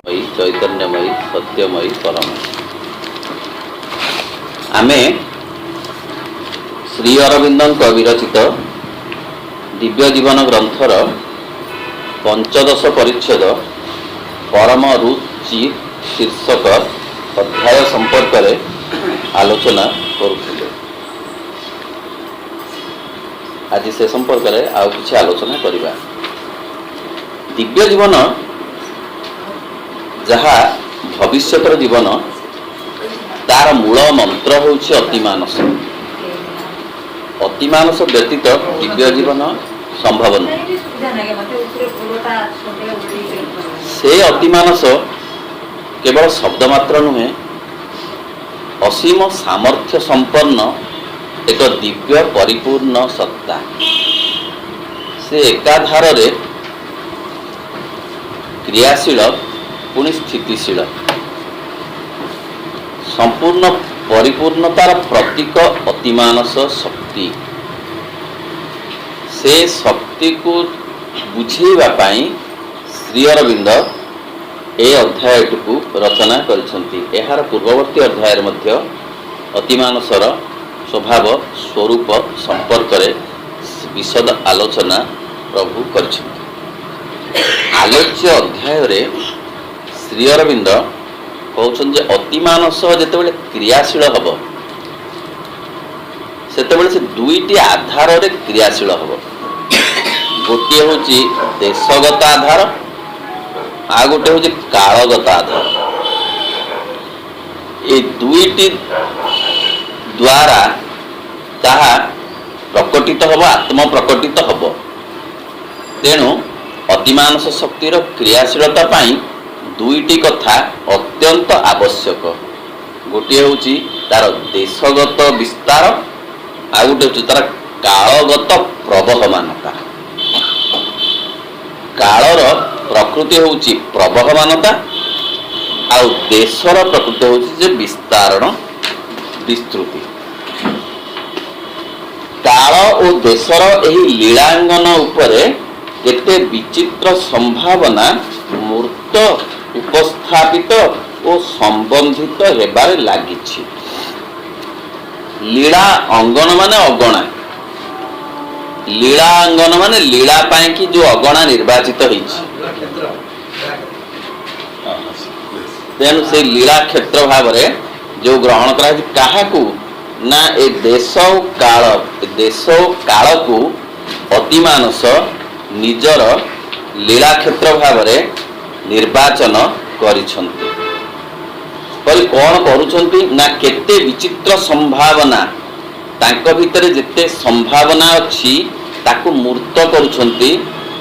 चैतन्यमयी सत्यमयी परम आमे श्री अरविंद विरचित दिव्य जीवन ग्रंथर पंचदश परिच्छेद परम रुचि शीर्षक अध्याय संपर्क में आलोचना करुथिले। आज से संपर्क में आउ किछि आलोचना करिबा। दिव्य जीवन जहा भविष्यतर जीवन तार मूल मंत्र होछि अतिमानस। अतिमानस व्यतीत दिव्य जीवन संभव नहीं। से अतिमानस केवल शब्द मात्र नुहे, असीम सामर्थ्य संपन्न एक दिव्य परिपूर्ण सत्ता। से एकाधार रे क्रियाशील पुनि स्थितिशील संपूर्ण परिपूर्णतार प्रतीक अतिमानस शक्ति। से शक्ति को बुझेबा पाई श्री अरविंद ए अध्याय को रचना करिसंती। एहार पूर्ववर्ती अध्याय मध्य अतिमानसर स्वभाव स्वरूप संपर्क रे विशद आलोचना प्रभु करिसंती। आलोच्य अध्याय रे श्री अरविंद कहउछन जे अतिमानस जेतेबेले क्रियाशील हबो सेतेबेले से दुईटी आधार रे क्रियाशील हबो। गोटे होची देशगत आधार, आ गोटे होची कालगत आधार। ए दुईटी द्वारा ताहा प्रकटित हबो, आत्म प्रकटित हबो। तेणु अतिमानस शक्तिर क्रियाशीलता पाई दुईटी कथा अत्यंत आवश्यक। गोटे होची तार देशगत विस्तार, आ गोटे होची तार कालगत प्रवहमानता। कालर प्रकृति होची प्रवहमानता, आ देशर प्रकृति होची जे विस्तारण विस्तृति। काल और देशर एही लीलांगन उपरे केते विचित्र संभावना मूर्त उपस्थापित और संबंधित हेबारे लागिछि। लीला अंगन माने अगणा, लीला अंगन माने लीला पाई कि जो अगणा निर्वाचित होइछि। तेणु से लीला क्षेत्र भाव रे जो ग्रहण करा काहाकू ना ए देश काल को अतिमानस निजर लीला क्षेत्र भाव रे निर्वाचन करिसंती। पर कौन करुछंती ना केते विचित्र संभावना तांको भितरे जेते संभावना अछि ताकू मूर्त करुछंती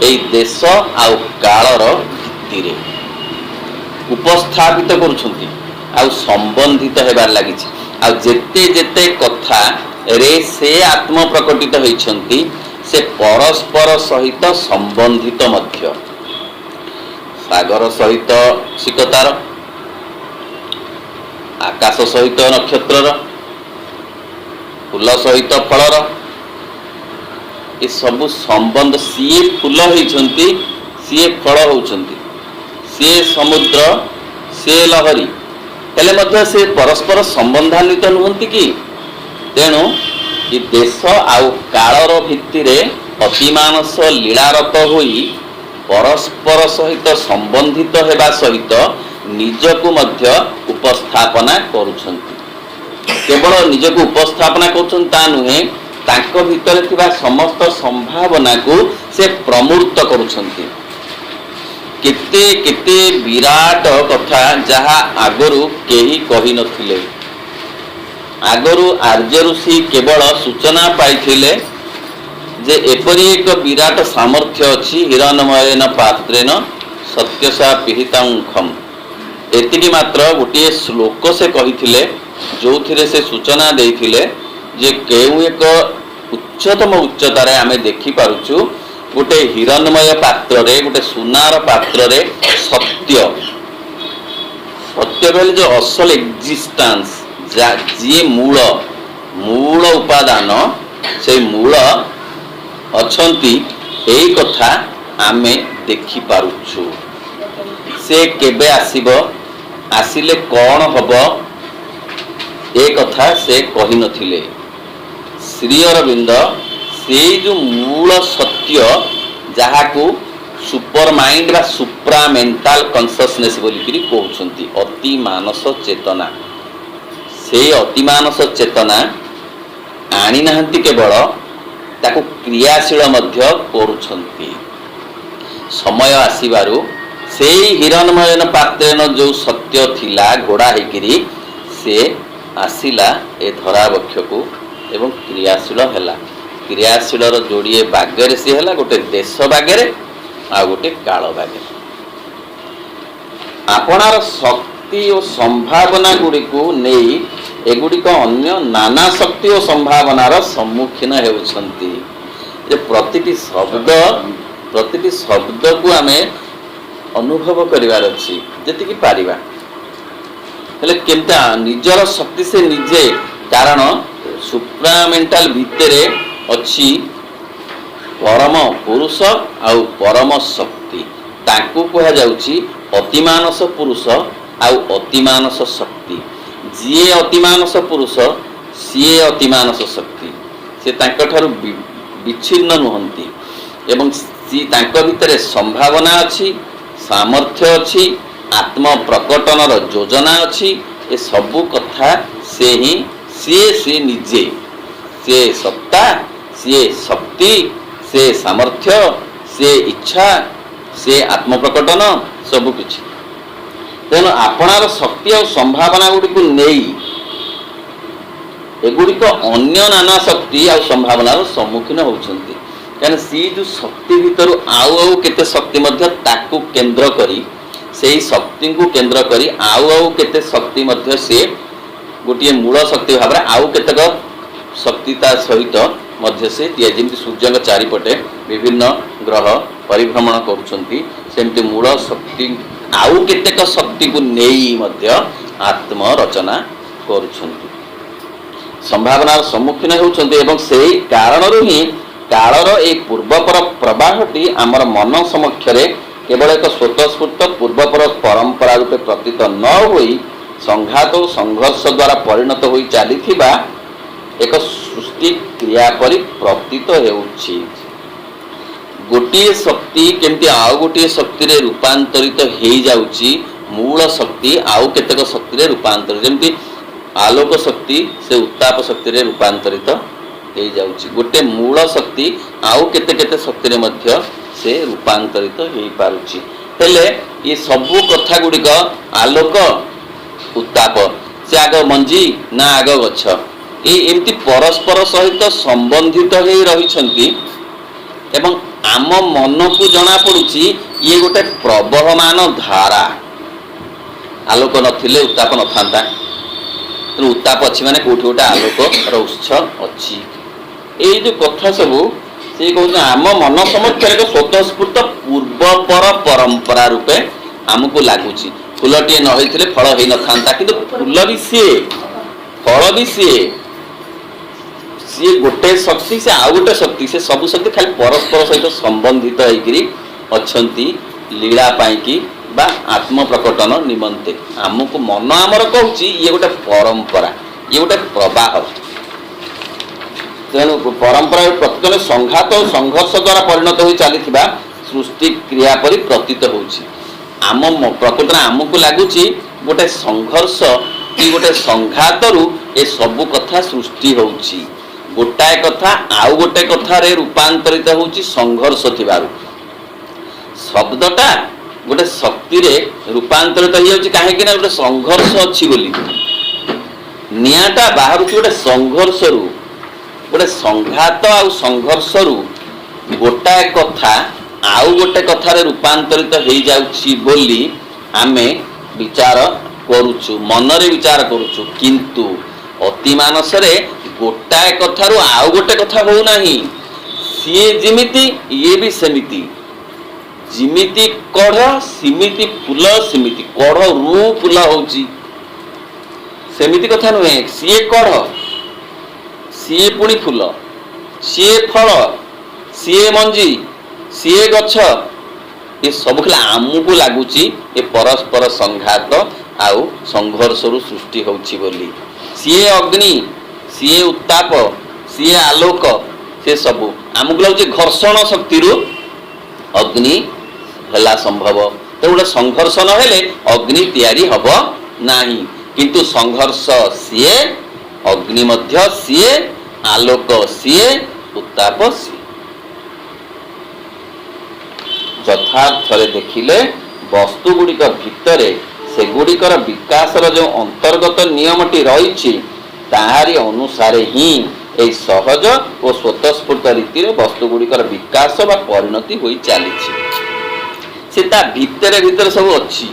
एई देश आ कालर भित्तिरे उपस्थापित करुछंती आ संबंधित हेबार लागिछि। आ जेते जेते कथा रे से आत्म प्रकटित होइछंती से परस्पर सहित संबंधित मध्य। सागर सहित सिकतार, आकाश सहित नक्षत्रर, फूल सहित फलर, ये सब संबंध। सीए फूल होइछंती, सीए फल होउछंती, सीए समुद्र, से लहरी, हेले मध्य से परस्पर संबंधान्वित नुहंती कि। तेणु ये देश आउ कालर भित्तिरे अतिमानस लीलारत होई परस्पर सहित संबंधित हेबा सहित निजकु मध्य उपस्थापना करुछंती। केवल निजकु उपस्थापना करुछंती ता नुहे, तांको भितरे थिबा समस्त संभावना को से प्रमूर्त करुछंती। केते केते विराट कथा जहा आगरु केही कहि नथिले। आगरु आर्य ऋषि केवल सूचना पाइथिले जे एपरी एक विराट सामर्थ्य अछि हिरण्मयेन पात्रेन सत्यसा पिहितांखम। एतिकी मात्र गोटे श्लोक से कहिथिले, जोथिरे से सूचना देइथिले जे केउ एक उच्चतम उच्चतारे आमे देखि पारुछु गोटे हिरण्मय पात्र रे, गोटे सुनार पात्र रे सत्य सत्य बेले जो असल एक्जिस्टेंस जी मूल मूल उपादान से मूल अछंती एई कथा आमे देखि पारुछु। से केबे आसीब, आसिले कौन हब, ए कथा से कही नथिले। श्री अरविंद से जो मूल सत्य जहाकू सुपर माइंड बा सुप्रा मेंटाल कॉन्शियसनेस बोलिकी कहउछंती, अति मानस चेतना। से अति मानस चेतना आनी नाहंती, केवल ताकू क्रियाशील मध्य करूछंती। समय आसीबारु से हिरणमयन पात्रेन जो सत्य थिला घोड़ा हेकिरी से आसिला ए धरावक्ष को एवं क्रियाशील हैला। क्रियाशील जोड़िए बागरे सी हैला, गोटे देश बागरे आ गोटे काल बागरे। आपणार शक्ति और संभावना गुड़ी को नहीं एगुड़िक अन्य नाना शक्ति और संभावनार सम्मुखीन होउछंती। प्रतिटी शब्द को आमे अनुभव करिवार अछि जति पारिबा, हेले केमता निजर शक्ति से निजे। कारण सुप्रामेंटाल भितरे अछि परम पुरुष आउ परम शक्ति, ताकू कहा जाउछि अतिमानस पुरुष आउ अतिमानस शक्ति। जिए अतिमानस पुरुष सीए अतिमानस शक्ति, से तांक ठारू विच्छिन्न नुहंती एवं तांक भितरे संभावना अछि, सामर्थ्य अछि, आत्म प्रकटनर योजना अछि। ए सबु कथा से ही सी निजे, से सत्ता, से शक्ति, से सामर्थ्य, से इच्छा, से आत्म प्रकटन सबु किछि। तेणु आपणार शक्ति और संभावना गुड़ी को नहीं एगुड़िक अन्य नाना शक्ति और संभावनार सम्मुखीन होउछंती। कारण सी जो शक्ति भितर आउ केते शक्ति मध्य ताकू केंद्र करी, सेही शक्ति को केंद्र करी आउ केते शक्ति मध्य से गोटे मूल शक्ति भाव आउ केतक शक्तिता सहित मध्य से दिए। जमी सूर्य चारिपटे विभिन्न ग्रह परिभ्रमण करुछंती, सेमती मूल शक्ति आउ केतेक शक्ति को नहीं मध्य आत्म रचना करुछंती। संभावनार सम्मुखीन होउछंती एवं सेही कारणरू ही कालर ए पूर्वपर प्रवाहटी आमर मन समक्षरे केवल एक स्वतःस्फूर्त पूर्वपर परंपरा रूपे प्रतीत न होई संघात और संघर्ष द्वारा परिणत होई चलीथिबा एक सृष्टि क्रिया परि प्रतीत हेउछि। गोटिए शक्ति केमती आउ गोटिए शक्ति रे रूपांतरित हेई जाउछि, मूल शक्ति आउ केतक शक्ति रे रूपांतरित, जेमती आलोक शक्ति से उत्ताप शक्ति रे रूपांतरित हेई जाउछि। गोटे मूल शक्ति आउ केते केते शक्ति रे मध्य से रूपांतरित हेई पारुछि। हेले ये सबु कथा गुड़िक आलोक उत्ताप से आग मंजी ना आग गछ एमती परस्पर सहित संबंधित हो रही एवं आम मन को जना पड़ुछि ये गोटे प्रवहमान धारा। आलोक नथिले उत्ताप न थांता, उत्ताप अच्छी माने कोठी गोटे आलोक उत्स अच्छी। ये जो कथा सबू से कहते आम मन समक्ष एक स्वतःस्फूर्त पूर्वपर परंपरा रूपे आमको लगुच। फूलटे न होइथिले फल होई न थांता, किंतु फूल भी सीए फल भी सीए गोटे शक्ति से आउ गोटे शक्ति से सबु शक्ति खाली परस्पर सहित संबंधित होइकरी अछंती लीला पाइकी बा आत्म प्रकटन निमंते। आमको मन आमर कहूँ ये गोटे परंपरा, ये गोटे प्रवाह। तेणु परंपरा प्रतिदिन संघात और संघर्ष द्वारा परिणत हो चली सृष्टि क्रिया परि प्रतीत होउछि। आम प्रकृत आमको लगुच गोटे संघर्ष कि गोटे संघातरू ए सबु कथा सृष्टि होउछि। गोटाए कथा आउ गोटे कथा रे रूपांतरित होउछि संघर्ष थिबारु। शब्दटा गोटे शक्ति रे रूपांतरित हो जाउछि काहे कि ना गोटे संघर्ष अछि बोली। नियाटा बाहर गोटे संघर्ष रु गोटे संघात आउ संघर्ष रु गोटाए कथा आउ गोटे कथार रूपांतरित हो जाउछि बोली आमे विचार करूछु, मनरे विचार करूछु। किंतु अति मानसरे गोटाए कथारु आउ गोटे कथा हो नाही। सीए जिमिति ये भी सेमिति, जिमिति कढ़ सिमिति फूल सिमिति कढ़ रु फूल होउछि सेमिति कथा नुहे। सीए कढ़ सीए पुणी फूल, सीए फल, सीए मंजी, सीए गछ ये सब खेला आमको लगुच ये परस्पर संघात आउ संघर्ष सृष्टि होची बोली सी अग्नि सी उत्ताप सी आलोक से सब आमको लगुच घर्षण शक्ति अग्नि है संभव तो गोटे संघर्ष न हेले अग्नि तैयारी हब नाही किंतु संघर्ष सीए अग्नि मध्य सीए आलोक सीए उत्ताप सीए यथार्थ देखिले वस्तु गुड़िक भितर से गुड़िकर विकासर जो अंतर्गत नियमटी रही ताहारी अनुसारे ही ए सहज और स्वतःस्फूर्त रीति वस्तु गुड़िकर विकास व परिणति हो चली से ता भितर भितर सब अच्छी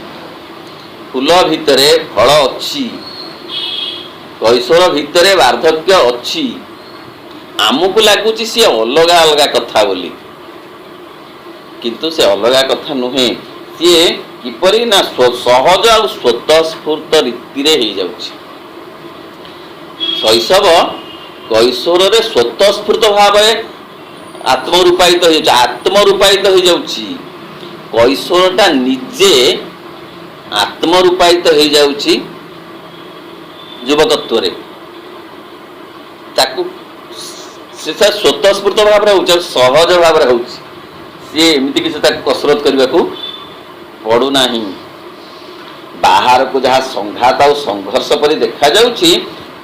फूल भितर फल अच्छी कैशोर भितर वार्धक्य अच्छी आमको लगुच सी अलग अलग कथा बोली किंतु से अलग कथा नुहे सी किपरि ना सहज और स्वतःस्फूर्त रीति हो शैशव कैशोर रे स्वतःस्फूर्त भाव आत्मरूपायित हो जाउची कैशोरटा निजे आत्मरूपायित हो जाउची युवकत्व रे ताकू से स्वतःस्फूर्त भाव हो सहज भाव हो सी एमती किसी कसरत करने को पड़ूना बाहर को जहाँ संघात और संघर्ष पर देखा जाउची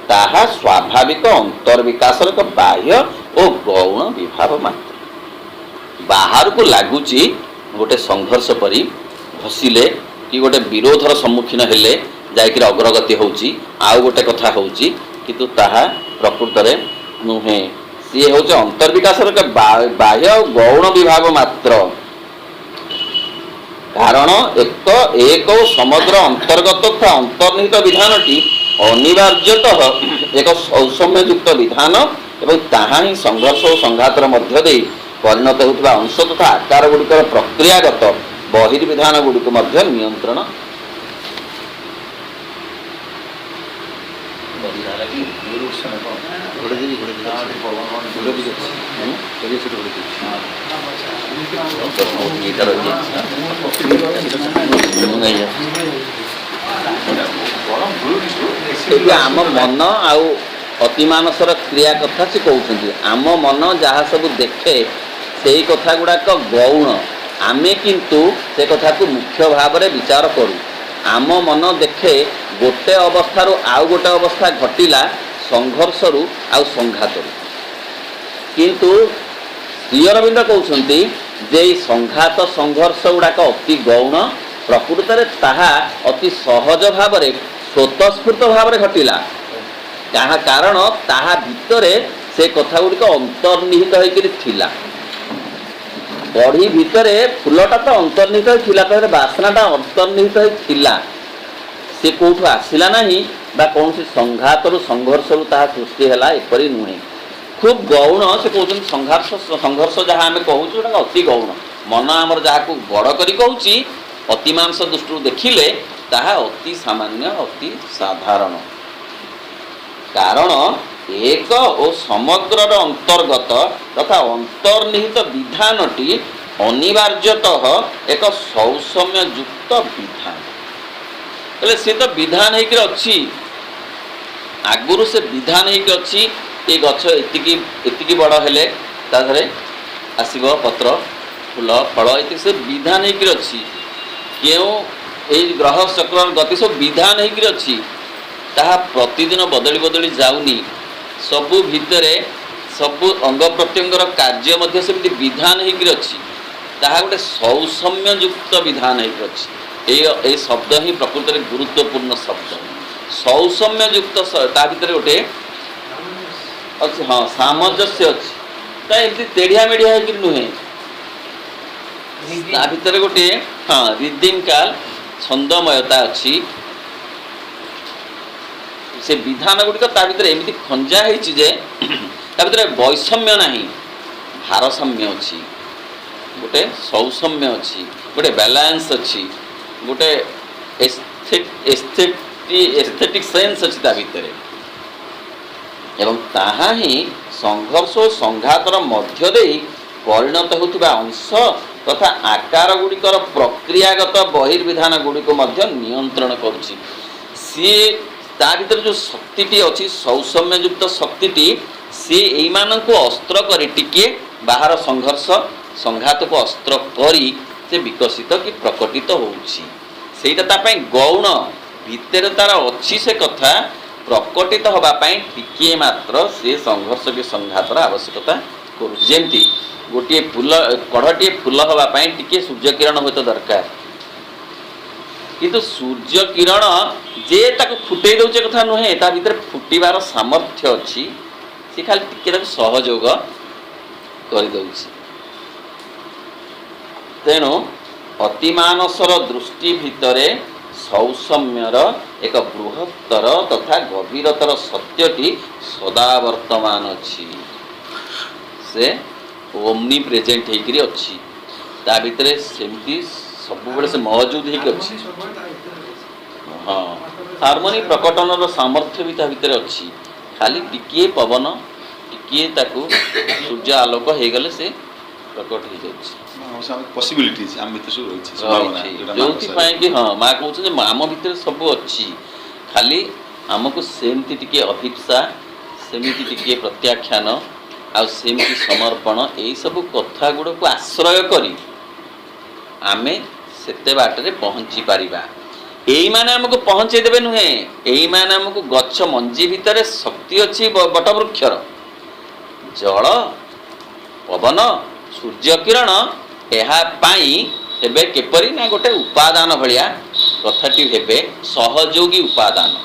ताहा स्वाभाविक अंतर्विकास बाह्य और गौण विभाव मात्र बाहर को लगुच गोटे संघर्ष परी घसिले कि गोटे विरोधर सम्मुखीन हेले जाकर अग्रगति होची आउ गोटे कथा होची किंतु ताहा प्रकृत में नुहे सी हूँ अंतर्विकास बाह्य और गौण विभाग मात्र कारण एक समग्र अंतर्गत तथा अंतर्निहित विधानटी अनिवार्यतः एक सौसम्ययुक्त विधान एवं ताहा ही संघर्ष और संघातर मध्य दे परिणत होता अंश तथा आकार गुड़िकर प्रक्रियागत बहिर्विधान गुड़िक मध्य नियंत्रण आम मन आउ अतिमानसर क्रिया कथा से कहते आम मन जहाँ सब देखे से कथा गुड़ाक गौण आमे किंतु से कथा को मुख्य भाव में विचार करूँ आम मन देखे गोटे अवस्था आउ गोटे अवस्था घटिला संघर्ष आउ संघात किंतु श्री अरविंद कहते जे संघात संघर्ष गुड़ाक अति गौण प्रकृत में ताहा अति सहज भाव में स्वतःस्फूर्त भाव में घटिला जहाँ कारण ताहा भितर से कथा गुड़िक अंतर्निहित होता बड़ी भितर फूलटा तो अंतर्निहित होता तो बासनाटा अंतर्निहित होता से कौटू आसला ना कौन संघात संघर्ष सृष्टि है एपरी नुहे खूब गौण से कहते संघर्ष जहाँ आम कहूँ अति गौण मन आमर जहाँ बड़ कर कहूँ अतिमांस दृष्टि देखिले ताहा अति सामान्य अति साधारण कारण एक और समग्र अंतर्गत तथा अंतर्निहित विधानटी अनिवार्यतः एक सौसम्य युक्त विधान बोले सी तो विधान होती आगुरी से विधान होती ये गछ एतिकी बड़ हेले ताधरे आसिब पत्र फूल फल ये से विधान होती क्यों ये ग्रह चक्र गति सब विधान होती ताहा प्रतिदिन बदली बदली जाऊनी सबु भितर सबु अंग प्रत्यंगर कार्य मध्य सेमती विधान होती ताहा गोटे सौसम्य युक्त विधान होती ये शब्द ही प्रकृत में गुरुत्वपूर्ण शब्द सौसम्य युक्त ता भीतर गोटे अच्छी हाँ सामंजस्य अच्छी एमती तेढ़िया मेढ़िया हो नुहे ता भीतर गोटे हाँ रिदिम काल छंदमयता अच्छी से विधान गुड़िक ता भीतर एमती खंजा होती जे ता भीतर वैषम्य नहीं भारसाम्य अच्छी गोटे सौसम्य अच्छी गोटे बैलेंस अच्छी गोटे एस्थेटिक सेंस अच्छी ता भीतर एवं ताहा ही संघर्ष और संघातर मध्य दे परिणत होता अंश तथा आकार गुड़िकर प्रक्रियागत बहिर्विधान गुड़िक नियंत्रण करुच्ची सी ता भीतर जो शक्ति अच्छी सौसम्ययुक्त शक्ति सी यही अस्त्र करी टिके बाहर संघर्ष संघात को अस्त्र करी से विकसित कि प्रकटित होउछि सेटा तापई गौण भितर तार अच्छी से कथा प्रकटित हवा पाई टिके मात्र से संघर्ष के संघातर आवश्यकता करू जेमती गोटे फूल कढ़टे फूल हवा पाई टिके सूर्य किरण हो तो दरकार किंतु सूर्य किरण जे ताको फुटई दउचे कथा नुहे ता भीतर फुटिबार सामर्थ्य अछि से खाली टिके ताको सहयोग कर दउछि तेणु अतिमानसर दृष्टि भितरे सौसम्यर एक बृहत्तर तथा गभीरतर सत्यटी सदा वर्तमान अछि से ओमनी प्रेजेंट हेकरी अछि ता भितरे सेमती सब बेले से मौजूद हेक अछि हाँ हार्मोनी प्रकटनर सामर्थ्य भी ता भितरे अछि खाली टिकिए पवन टिकिए ताकू सूर्य आलोक हे गले से प्रकट हो जाउछि पॉसिबिलिटीज आम भीतर सब रहिछि संभावना जोथि पाए कि हाँ माँ कहउछ जे आम भीतर सब अछि खाली आमको सेमती टिके अभिप्सा सेमती टिके प्रत्याख्यान आ सेमती समर्पण यही सब कथा गुड़ को आश्रय करी आमे सेते बाटरे पहुँची पारिबा एई माने हमको पहुँचे देबे नुहे एई माने हमको गच्छ मंजी भितरे शक्ति अछि बट वृक्षर जल पवन सूर्य किरण एहा पाई हेबे केपरी ना गोटे उपादान भलिया कथाटी हेबे सहयोगी उपादान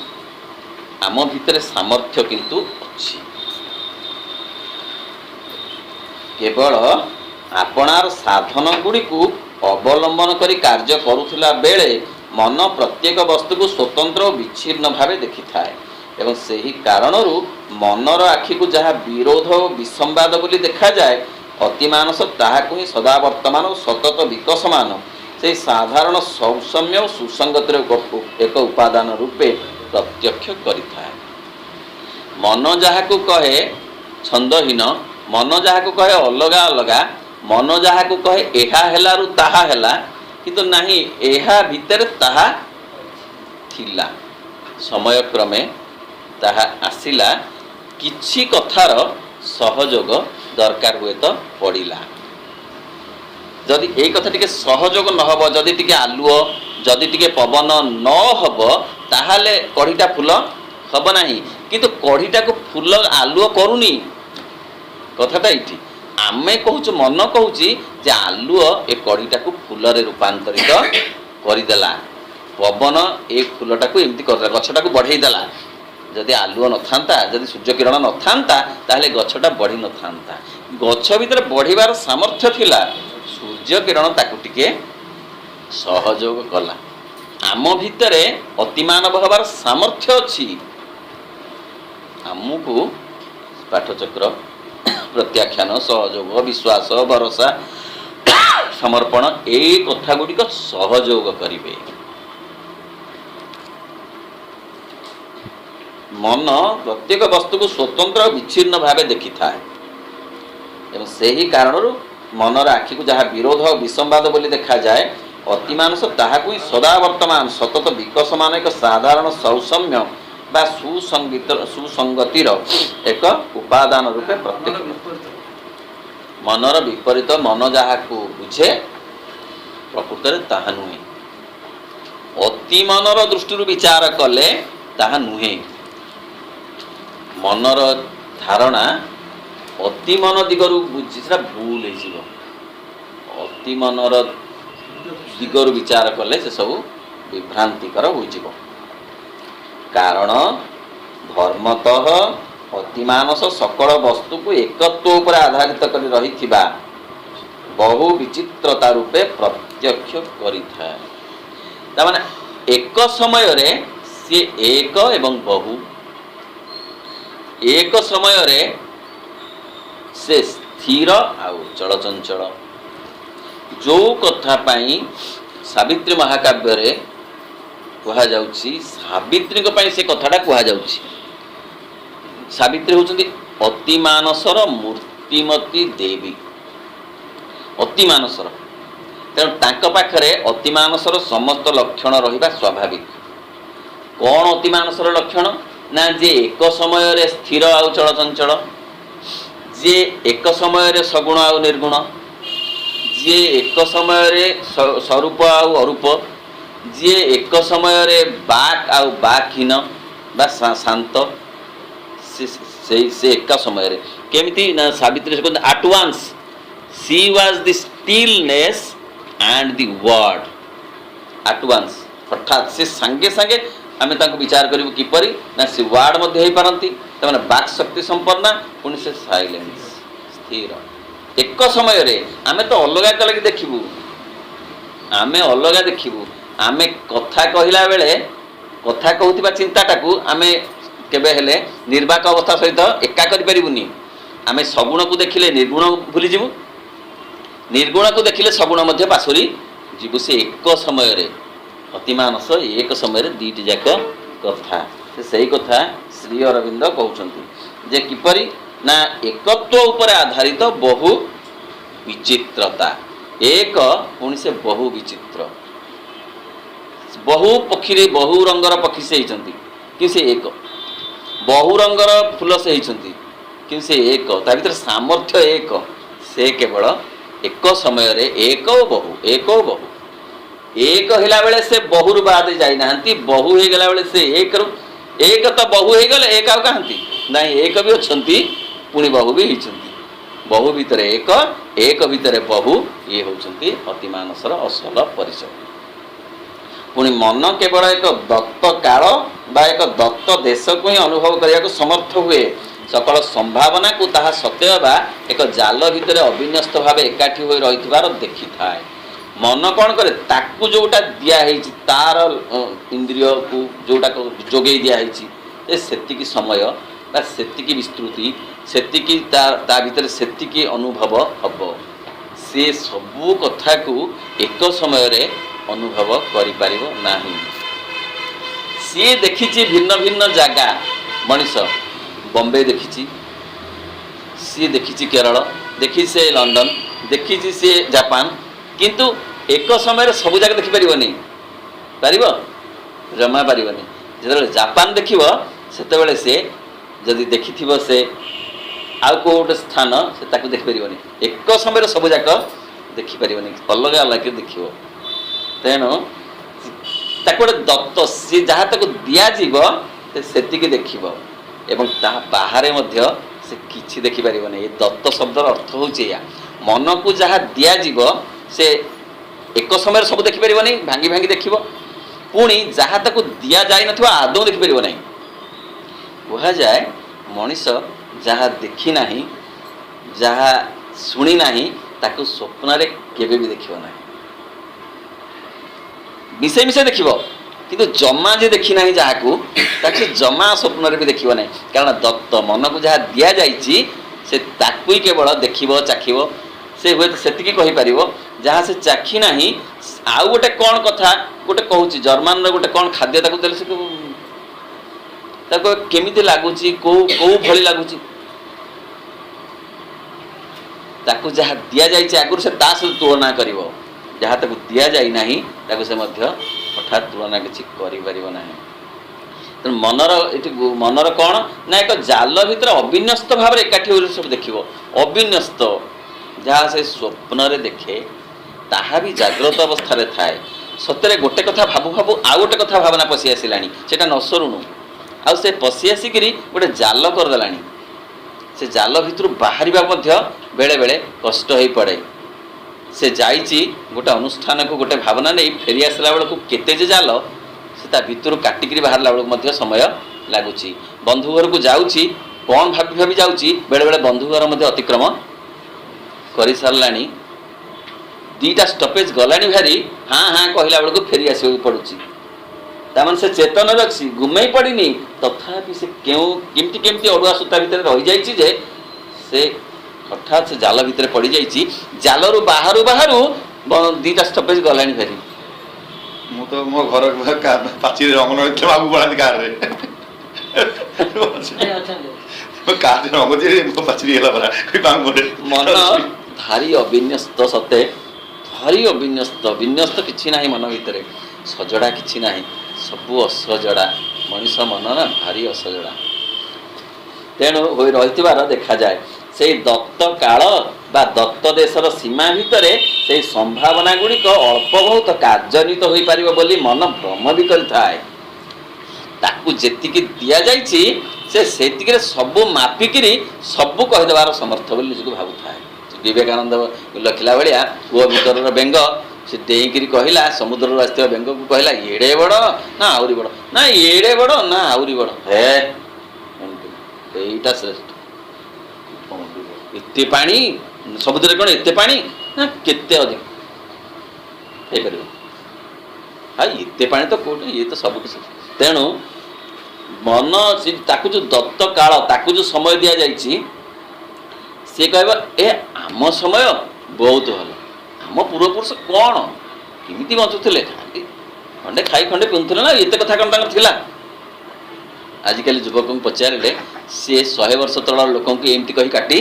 आम भितरे सामर्थ्य किंतु अछि केवल आपणार साधन गुड़ी को अवलंबन करी कार्य करुथिला बेले मन प्रत्येक वस्तु को स्वतंत्र और विच्छिन्न भावे देखि थाए एवं सही कारणरू मनर आखि को जहाँ विरोध और विसंवाद बोली देखा जाए अतिमानस ताहाकु ही सदा वर्तमान और सतत विकसमान से साधारण सौसम्य और सुसंगतिर एक उपादान रूपे प्रत्यक्ष करिथाए मन जहाँ कहे छंदहीन मन जहाँ कहे अलगा अलगा मन जहाँ कहे एहा हेलारु ताहा हेला किंतु नहीं एहा भितर ताहा थिला समय क्रमे ताहा आसिला किछि कथार सहयोग दरकार हुए तो पड़िला जदि ए कथा टिके सहयोग न हबो जदि टिके आलुओ जदि टिके पवन न हबो ताहाले कढ़ीटा फूल हब नाही किंतु कढ़ीटा को फूल आलुओ करूनी कथाटा इठी आमे कहूँ मन कहूँ जे आलुओ ए कढ़ीटा को फूल रे रूपांतरित करदेला पवन ए फूलटा को एमती कर गछटा को बढ़ई देला जदि आलुओ न थांता जदि सूर्य किरण न थांता ताहले गछटा बढ़ी न थांता गछ भीतर बढ़िबार सामर्थ्य थिला सूर्य किरण ताकू टिके सहयोग कला आम भितरे अतिमानव हबार सामर्थ्य अछि आमको पाठचक्र प्रत्याख्यान सहयोग विश्वास भरोसा समर्पण ए कथा गुड़िक सहयोग करिवे मन प्रत्येक वस्तु को स्वतंत्र विच्छिन्न भावे देखि थाए एवं सही कारणरू मनर आखि को जहाँ विरोध और विसंवाद बोली देखा जाए अतिमानस ताहाकु ही सदा वर्तमान सतत विकसमान एक साधारण सौसम्य बा सुसंगतिर एक उपादान रूपे प्रत्यक्ष मनर विपरीत मन जहाँ को बुझे प्रकृत ताहा नुहे अति मनर दृष्टि विचार कले ताहा नुहे मनर धारणा अति मन दिगरु बुझी से भूल हो अति मनर दिगरु विचार कले से सब विभ्रांतिकर हो कारण धर्मतः अतिमानस सकल वस्तु को एकत्व उपर आधारित कर रही बहु विचित्रता रूपे प्रत्यक्ष करिथाए तामाने एक समय रे सी एक एवं बहु एक समय रे से स्थिर आउ चलचंचल जो कथा पाई सावित्री महाकाव्य रे कहा जाउछि सावित्री को पाई से कथाटा कहा जाउछि सावित्री होउछन्ती अतिमानसर मूर्तिमती देवी अतिमानसर ତେଣୁ ତାଙ୍କ ପାଖରେ ଅତିମାନସର ସମସ୍ତ ଲକ୍ଷଣ ରହିବା ସ୍ୱାଭାବିକ। କ'ଣ ଅତିମାନସର ଲକ୍ଷଣ? ନା ଯେ ଏକ ସମୟରେ ସ୍ଥିର ଆଉ ଚଳଚଞ୍ଚଳ, ଯିଏ ଏକ ସମୟରେ ସଗୁଣ ଆଉ ନିର୍ଗୁଣ, ଯିଏ ଏକ ସମୟରେ ସ୍ୱରୂପ ଆଉ ଅରୂପ, ଯିଏ ଏକ ସମୟରେ ବାକ୍ ଆଉ ବାକ୍ହୀନ ବା ଶାନ୍ତ, ସେ ଏକା ସମୟରେ କେମିତି ନା ସାବିତ୍ରୀ ସେ କହନ୍ତି at once she was the stillness and the word. At once ହଠାତ୍ ସେ ସାଙ୍ଗେ ସାଙ୍ଗେ ଆମେ ତାଙ୍କୁ ବିଚାର କରିବୁ କିପରି ନା ସେ ୱାର୍ଡ ମଧ୍ୟ ହେଇପାରନ୍ତି, ତାମାନେ ବାକ୍ ଶକ୍ତି ସମ୍ପନ୍ନା, ପୁଣି ସେ ସାଇଲେନ୍ସ ସ୍ଥିର ଏକ ସମୟରେ। ଆମେ ତ ଅଲଗା କଲେକି ଦେଖିବୁ, ଆମେ ଅଲଗା ଦେଖିବୁ। ଆମେ କଥା କହିଲା ବେଳେ କଥା କହୁଥିବା ଚିନ୍ତାଟାକୁ ଆମେ କେବେ ହେଲେ ନିର୍ବାକ ଅବସ୍ଥା ସହିତ ଏକା କରିପାରିବୁନି। ଆମେ ସଗୁଣକୁ ଦେଖିଲେ ନିର୍ଗୁଣ ଭୁଲିଯିବୁ, ନିର୍ଗୁଣକୁ ଦେଖିଲେ ସଗୁଣ ମଧ୍ୟ ପାଶୋରି ଯିବୁ। ସେ ଏକ ସମୟରେ ଅତିମାନସ ଏକ ସମୟରେ ଦୁଇଟି ଯାକ କଥା। ସେଇ କଥା ଶ୍ରୀ ଅରବିନ୍ଦ କହୁଛନ୍ତି ଯେ କିପରି ନା ଏକତ୍ୱ ଉପରେ ଆଧାରିତ ବହୁ ବିଚିତ୍ରତା। ଏକ ପୁଣି ସେ ବହୁ ବିଚିତ୍ର, ବହୁ ପକ୍ଷୀରେ ବହୁ ରଙ୍ଗର ପକ୍ଷୀ ସେ ହେଇଛନ୍ତି କିନ୍ତୁ ସେ ଏକ, ବହୁ ରଙ୍ଗର ଫୁଲ ସେ ହେଇଛନ୍ତି କିନ୍ତୁ ସେ ଏକ, ତା ଭିତରେ ସାମର୍ଥ୍ୟ ଏକ। ସେ କେବଳ ଏକ ସମୟରେ ଏକ ଓ ବହୁ, ଏକ ଓ ବହୁ। ଏକ ହେଲା ବେଳେ ସେ ବହୁରୁ ବାଦ ଯାଇନାହାନ୍ତି, ବହୁ ହେଇଗଲା ବେଳେ ସେ ଏକରୁ, ଏକ ତ ବହୁ ହେଇଗଲେ ଏକ ଆଉ କାହାନ୍ତି ନାଇଁ, ଏକ ବି ଅଛନ୍ତି ପୁଣି ବହୁ ବି ହେଇଛନ୍ତି। ବହୁ ଭିତରେ ଏକ, ଏକ ଭିତରେ ବହୁ, ଇଏ ହେଉଛନ୍ତି ଅତିମାନସର ଅସଲ ପରିଚୟ। ପୁଣି ମନ କେବଳ ଏକ ଦତ୍ତ କାଳ ବା ଏକ ଦତ୍ତ ଦେଶକୁ ହିଁ ଅନୁଭବ କରିବାକୁ ସମର୍ଥ ହୁଏ। ସକଳ ସମ୍ଭାବନାକୁ ତାହା ସତେଜ ବା ଏକ ଜାଲ ଭିତରେ ଅବିନ୍ୟସ୍ତ ଭାବେ ଏକାଠି ହୋଇ ରହିଥିବାର ଦେଖିଥାଏ। ମନ କ'ଣ କରେ? ତାକୁ ଯେଉଁଟା ଦିଆହେଇଛି, ତାର ଇନ୍ଦ୍ରିୟକୁ ଯେଉଁଟା ଯୋଗେଇ ଦିଆହେଇଛି, ସେତିକି ସମୟ ବା ସେତିକି ବିସ୍ତୃତି, ସେତିକି ତା ଭିତରେ ସେତିକି ଅନୁଭବ ହବ। ସେ ସବୁ କଥାକୁ ଏକ ସମୟରେ ଅନୁଭବ କରିପାରିବ ନାହିଁ। ସିଏ ଦେଖିଛି ଭିନ୍ନ ଭିନ୍ନ ଜାଗା, ମଣିଷ ବମ୍ବେ ଦେଖିଛି, ସିଏ ଦେଖିଛି କେରଳ, ଦେଖିଛି ସେ ଲଣ୍ଡନ, ଦେଖିଛି ସିଏ ଜାପାନ, କିନ୍ତୁ ଏକ ସମୟରେ ସବୁ ଜାଗା ଦେଖିପାରିବନି। ପାରିବ? ଜମା ପାରିବନି। ଯେତେବେଳେ ଜାପାନ ଦେଖିବ ସେତେବେଳେ ସେ ଯଦି ଦେଖିଥିବ ସେ ଆଉ କେଉଁ ଗୋଟେ ସ୍ଥାନ, ସେ ତାକୁ ଦେଖିପାରିବନି। ଏକ ସମୟରେ ସବୁ ଯାକ ଦେଖିପାରିବନି, ଅଲଗା ଅଲଗା ଦେଖିବ। ତେଣୁ ତାକୁ ଗୋଟେ ଦତ୍ତ, ସିଏ ଯାହା ତାକୁ ଦିଆଯିବ ସେ ସେତିକି ଦେଖିବ ଏବଂ ତାହା ବାହାରେ ମଧ୍ୟ ସେ କିଛି ଦେଖିପାରିବନି। ଏ ଦତ୍ତ ଶବ୍ଦର ଅର୍ଥ ହେଉଛି ଏଇଆ, ମନକୁ ଯାହା ଦିଆଯିବ ସେ ଏକ ସମୟରେ ସବୁ ଦେଖିପାରିବନି, ଭାଙ୍ଗି ଭାଙ୍ଗି ଦେଖିବ। ପୁଣି ଯାହା ତାକୁ ଦିଆଯାଇନଥିବ ଆଦୌ ଦେଖିପାରିବ ନାହିଁ। କୁହାଯାଏ ମଣିଷ ଯାହା ଦେଖି ନାହିଁ, ଯାହା ଶୁଣି ନାହିଁ, ତାକୁ ସ୍ୱପ୍ନରେ କେବେ ବି ଦେଖିବ ନାହିଁ। ମିଶେଇ ମିଶେଇ ଦେଖିବ, କିନ୍ତୁ ଜମା ଯେ ଦେଖି ନାହିଁ ଯାହାକୁ, ତାକୁ ଜମା ସ୍ୱପ୍ନରେ ବି ଦେଖିବ ନାହିଁ। କାରଣ ଦତ୍ତ, ମନକୁ ଯାହା ଦିଆଯାଇଛି ସେ ତାକୁ ହିଁ କେବଳ ଦେଖିବ, ଚାଖିବ। ସେ ହୁଏତ ସେତିକି କହିପାରିବ ଯାହା ସେ ଚାଖି ନାହିଁ। ଆଉ ଗୋଟେ କ'ଣ କଥା ଗୋଟେ କହୁଛି, ଜର୍ମାନର ଗୋଟେ କ'ଣ ଖାଦ୍ୟ ତାକୁ ଦେଲେ ସେ ତାକୁ କେମିତି ଲାଗୁଛି, କୋଉ ଭଳି ଲାଗୁଛି, ତାକୁ ଯାହା ଦିଆଯାଇଛି ଆଗରୁ ସେ ତା ସହିତ ତୁଳନା କରିବ। ଯାହା ତାକୁ ଦିଆଯାଇ ନାହିଁ ତାକୁ ସେ ମଧ୍ୟ ହଠାତ୍ ତୁଳନା କିଛି କରିପାରିବ ନାହିଁ। ତେଣୁ ମନର କ'ଣ ନା ଏକ ଜାଲ ଭିତରେ ଅବିନ୍ୟସ୍ତ ଭାବରେ ଏକାଠି ହୋଇ ସବୁ ଦେଖିବ। ଅବିନ୍ୟସ୍ତ ଯାହା ସେ ସ୍ୱପ୍ନରେ ଦେଖେ ତାହା ବି ଜାଗ୍ରତ ଅବସ୍ଥାରେ ଥାଏ। ସତରେ ଗୋଟେ କଥା ଭାବୁ ଭାବୁ ଆଉ ଗୋଟେ କଥା ଭାବନା ପଶି ଆସିଲାଣି, ସେଇଟା ନ ସରୁଣୁ ଆଉ ସେ ପଶି ଆସିକିରି ଗୋଟେ ଜାଲ କରିଦେଲାଣି। ସେ ଜାଲ ଭିତରୁ ବାହାରିବା ମଧ୍ୟ ବେଳେବେଳେ କଷ୍ଟ ହୋଇପଡ଼େ। ସେ ଯାଇଛି ଗୋଟେ ଅନୁଷ୍ଠାନକୁ ଗୋଟେ ଭାବନା ନେଇ, ଫେରି ଆସିଲା ବେଳକୁ କେତେ ଯେ ଜାଲ, ସେ ତା ଭିତରୁ କାଟିକିରି ବାହାରିଲା ବେଳକୁ ମଧ୍ୟ ସମୟ ଲାଗୁଛି। ବନ୍ଧୁ ଘରକୁ ଯାଉଛି, କ'ଣ ଭାବି ଭାବି ଯାଉଛି, ବେଳେବେଳେ ବନ୍ଧୁ ଘର ମଧ୍ୟ ଅତିକ୍ରମ କରିସାରିଲାଣି। ଦୁଇଟା ଷ୍ଟପେଜ ଗଲାଣି ଭାରି, ହାଁ ହାଁ କହିଲା ବେଳକୁ ଫେରି ଆସିବାକୁ ପଡ଼ୁଛି। ତାମାନେ ସେ ଚେତନରେ ଅଛି, ଘୁମେଇ ପଡ଼ିନି, ତଥାପି ସେ କେମିତି ଅଡ଼ୁଆ ସୂତା ଭିତରେ ରହିଯାଇଛି ଯେ ସେ ହଠାତ୍ ସେ ଜାଲ ଭିତରେ ପଡ଼ିଯାଇଛି। ଜାଲରୁ ବାହାରୁ ବାହାରୁ ଦୁଇଟା ଷ୍ଟପେଜ ଗଲାଣି ଭାରି। ମୁଁ ତ ମୋ ଘର ପାଚିରେ ରଙ୍ଗ ନଥିଲେ ଆଗକୁ ପଳାନ୍ତି କାରରେ, କାରରେ ରଙ୍ଗ দিয়ে ପାଚିରି ହେଲା ପରା। ମନ ଭାରି ଅବିନ୍ୟସ୍ତ ସତେ, ଭାରି ବିନ୍ୟସ୍ତ କିଛି ନାହିଁ ମନ ଭିତରେ, ସଜଡ଼ା କିଛି ନାହିଁ, ସବୁ ଅସଜଡ଼ା। ମଣିଷ ମନ ନା ଭାରି ଅସଜଡ଼ା। ତେଣୁ ହୋଇ ରହିଥିବାର ଦେଖାଯାଏ। ସେଇ ଦତ୍ତ କାଳ ବା ଦତ୍ତ ଦେଶର ସୀମା ଭିତରେ ସେଇ ସମ୍ଭାବନା ଗୁଡ଼ିକ ଅଳ୍ପ ବହୁତ କାର୍ଯ୍ୟାନ୍ୱିତ ହୋଇପାରିବ ବୋଲି ମନ ଭ୍ରମ ବି କରିଥାଏ। ତାକୁ ଯେତିକି ଦିଆଯାଇଛି ସେ ସେତିକିରେ ସବୁ ମାପିକିରି ସବୁ କହିଦେବାର ସମର୍ଥ ବୋଲି ନିଜକୁ ଭାବୁଥାଏ। ବିବେକାନନ୍ଦ ଲେଖିଲା ଭଳିଆ କୂଅ ଭିତରର ବେଙ୍ଗ ସେ ଡେଇଁକିରି କହିଲା, ସମୁଦ୍ରରୁ ଆସିଥିବା ବେଙ୍ଗକୁ କହିଲା, ଏଡ଼େ ବଡ଼ ନା ଆହୁରି ବଡ଼, ନା ଏଡ଼େ ବଡ଼ ନା ଆହୁରି ବଡ଼, ହେ ଏଇଟା ଶ୍ରେଷ୍ଠ। ଏତେ ପାଣି ସମୁଦ୍ରରେ, କ'ଣ ଏତେ ପାଣି ନା କେତେ ଅଧିକ ହେଇପାରିବ? ଏତେ ପାଣି ତ କୋଉଠି, ଇଏ ତ ସବୁ କିଛି। ତେଣୁ ମନ ତାକୁ ଯେଉଁ ଦତ୍ତ କାଳ, ତାକୁ ଯେଉଁ ସମୟ ଦିଆଯାଇଛି, ସିଏ କହିବ ଏ ଆମ ସମୟ ବହୁତ ଭଲ। ଆମ ପୂର୍ବପୁରୁଷ କ'ଣ କେମିତି ବଞ୍ଚୁଥିଲେ, ଖଣ୍ଡେ ଖାଇ ଖଣ୍ଡେ ପିନ୍ଧୁଥିଲେ ନା, ଏତେ କଥା କ'ଣ ତାଙ୍କର ଥିଲା? ଆଜିକାଲି ଯୁବକଙ୍କୁ ପଚାରିଲେ ସିଏ 100 ବର୍ଷ ତଳର ଲୋକଙ୍କୁ ଏମିତି କହି କାଟି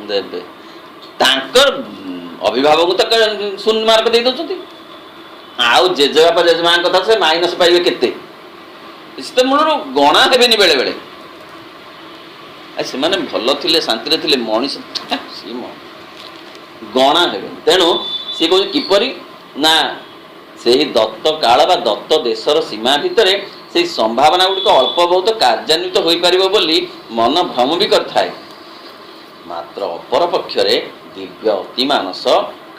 ଦେବେ। ତାଙ୍କର ଅଭିଭାବକଙ୍କୁ ତ ଶୂନ୍ୟ ମାର୍କ ଦେଇ ଦେଉଛନ୍ତି। ଆଉ ଜେଜେବାପା ଜେଜେମାଙ୍କ କଥା ସେ ମାଇନସ୍ ପାଇବେ କେତେ? ସେ ତ ମୂଳରୁ ଗଣା ହେବେନି ବେଳେବେଳେ। ସେମାନେ ଭଲ ଥିଲେ, ଶାନ୍ତିରେ ଥିଲେ, ମଣିଷ ଗଣା ହେବେନି। ତେଣୁ ସିଏ କହୁଛି କିପରି ନା ସେହି ଦତ୍ତ କାଳ ବା ଦତ୍ତ ଦେଶର ସୀମା ଭିତରେ ସେହି ସମ୍ଭାବନା ଗୁଡ଼ିକ ଅଳ୍ପ ବହୁତ କାର୍ଯ୍ୟାନ୍ୱିତ ହୋଇପାରିବ ବୋଲି ମନ ଭ୍ରମ ବି କରିଥାଏ। ମାତ୍ର ଅପର ପକ୍ଷରେ ଦିବ୍ୟ ଅତିମାନସ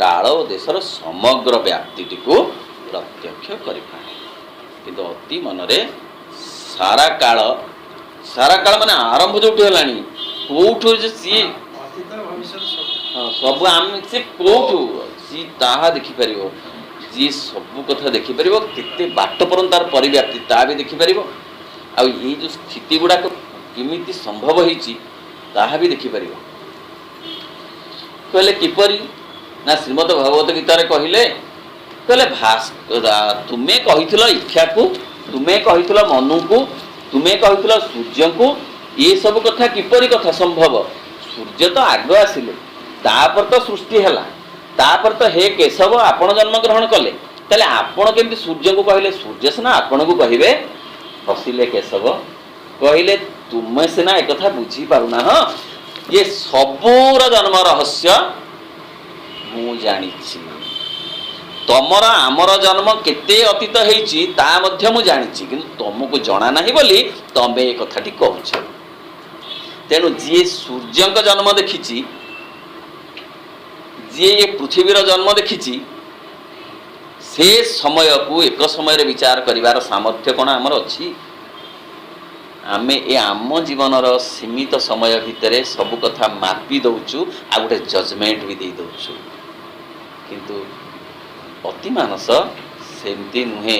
କାଳ ଓ ଦେଶର ସମଗ୍ର ବ୍ୟାପ୍ତିଟିକୁ ପ୍ରତ୍ୟକ୍ଷ କରିପାରେ। କିନ୍ତୁ ଅତି ମନରେ ସାରା କାଳ ମାନେ ଆରମ୍ଭ ଯେଉଁଠି ହେଲାଣି, କେଉଁଠୁ ଯେ ସିଏ ସବୁ ଆମେ ସେ କେଉଁଠୁ ସିଏ ତାହା ଦେଖିପାରିବ। ଯିଏ ସବୁ କଥା ଦେଖିପାରିବ, କେତେ ବାଟ ପର୍ଯ୍ୟନ୍ତ ତାର ପରିବ୍ୟାପ୍ତି ତାହା ବି ଦେଖିପାରିବ। ଆଉ ଏଇ ଯେଉଁ ସ୍ଥିତି ଗୁଡ଼ାକ କେମିତି ସମ୍ଭବ ହେଇଛି ତାହା ବି ଦେଖିପାରିବ। କହିଲେ କିପରି ନା ଶ୍ରୀମଦ ଭଗବତ ଗୀତାରେ କହିଲେ ତୁମେ କହିଥିଲ ଇକ୍ଷାକୁ, ତୁମେ କହିଥିଲ ମନୁକୁ, ତୁମେ କହିଥିଲ ସୂର୍ଯ୍ୟଙ୍କୁ, ଏସବୁ କଥା କିପରି କଥା ସମ୍ଭବ? ସୂର୍ଯ୍ୟ ତ ଆଗ ଆସିଲେ, ତାପରେ ତ ସୃଷ୍ଟି ହେଲା, ତାପରେ ତ ହେ କେଶବ ଆପଣ ଜନ୍ମଗ୍ରହଣ କଲେ, ତାହେଲେ ଆପଣ କେମିତି ସୂର୍ଯ୍ୟଙ୍କୁ କହିଲେ? ସୂର୍ଯ୍ୟ ସିନା ଆପଣଙ୍କୁ କହିବେ। ହସିଲେ କେଶବ, କହିଲେ ତୁମେ ସିନା ଏକଥା ବୁଝିପାରୁନାହ, ଯେ ସବୁର ଜନ୍ମ ରହସ୍ୟ ମୁଁ ଜାଣିଛି। ତମର ଆମର ଜନ୍ମ କେତେ ଅତୀତ ହେଇଛି ତା ମଧ୍ୟ ମୁଁ ଜାଣିଛି, କିନ୍ତୁ ତମକୁ ଜଣା ନାହିଁ ବୋଲି ତମେ ଏ କଥାଟି କହୁଛ। ତେଣୁ ଯିଏ ସୂର୍ଯ୍ୟଙ୍କ ଜନ୍ମ ଦେଖିଛି, ଯିଏ ଏ ପୃଥିବୀର ଜନ୍ମ ଦେଖିଛି, ସେ ସମୟକୁ ଏକ ସମୟରେ ବିଚାର କରିବାର ସାମର୍ଥ୍ୟ କ'ଣ ଆମର ଅଛି? ଆମେ ଆମ ଜୀବନର ସୀମିତ ସମୟ ଭିତରେ ସବୁ କଥା ମାପି ଦେଉଛୁ, ଆଉ ଗୋଟେ ଜଜମେଣ୍ଟ ବି ଦେଇ ଦେଉଛୁ। କିନ୍ତୁ ଅତିମାନସ ସେମିତି ନୁହେଁ।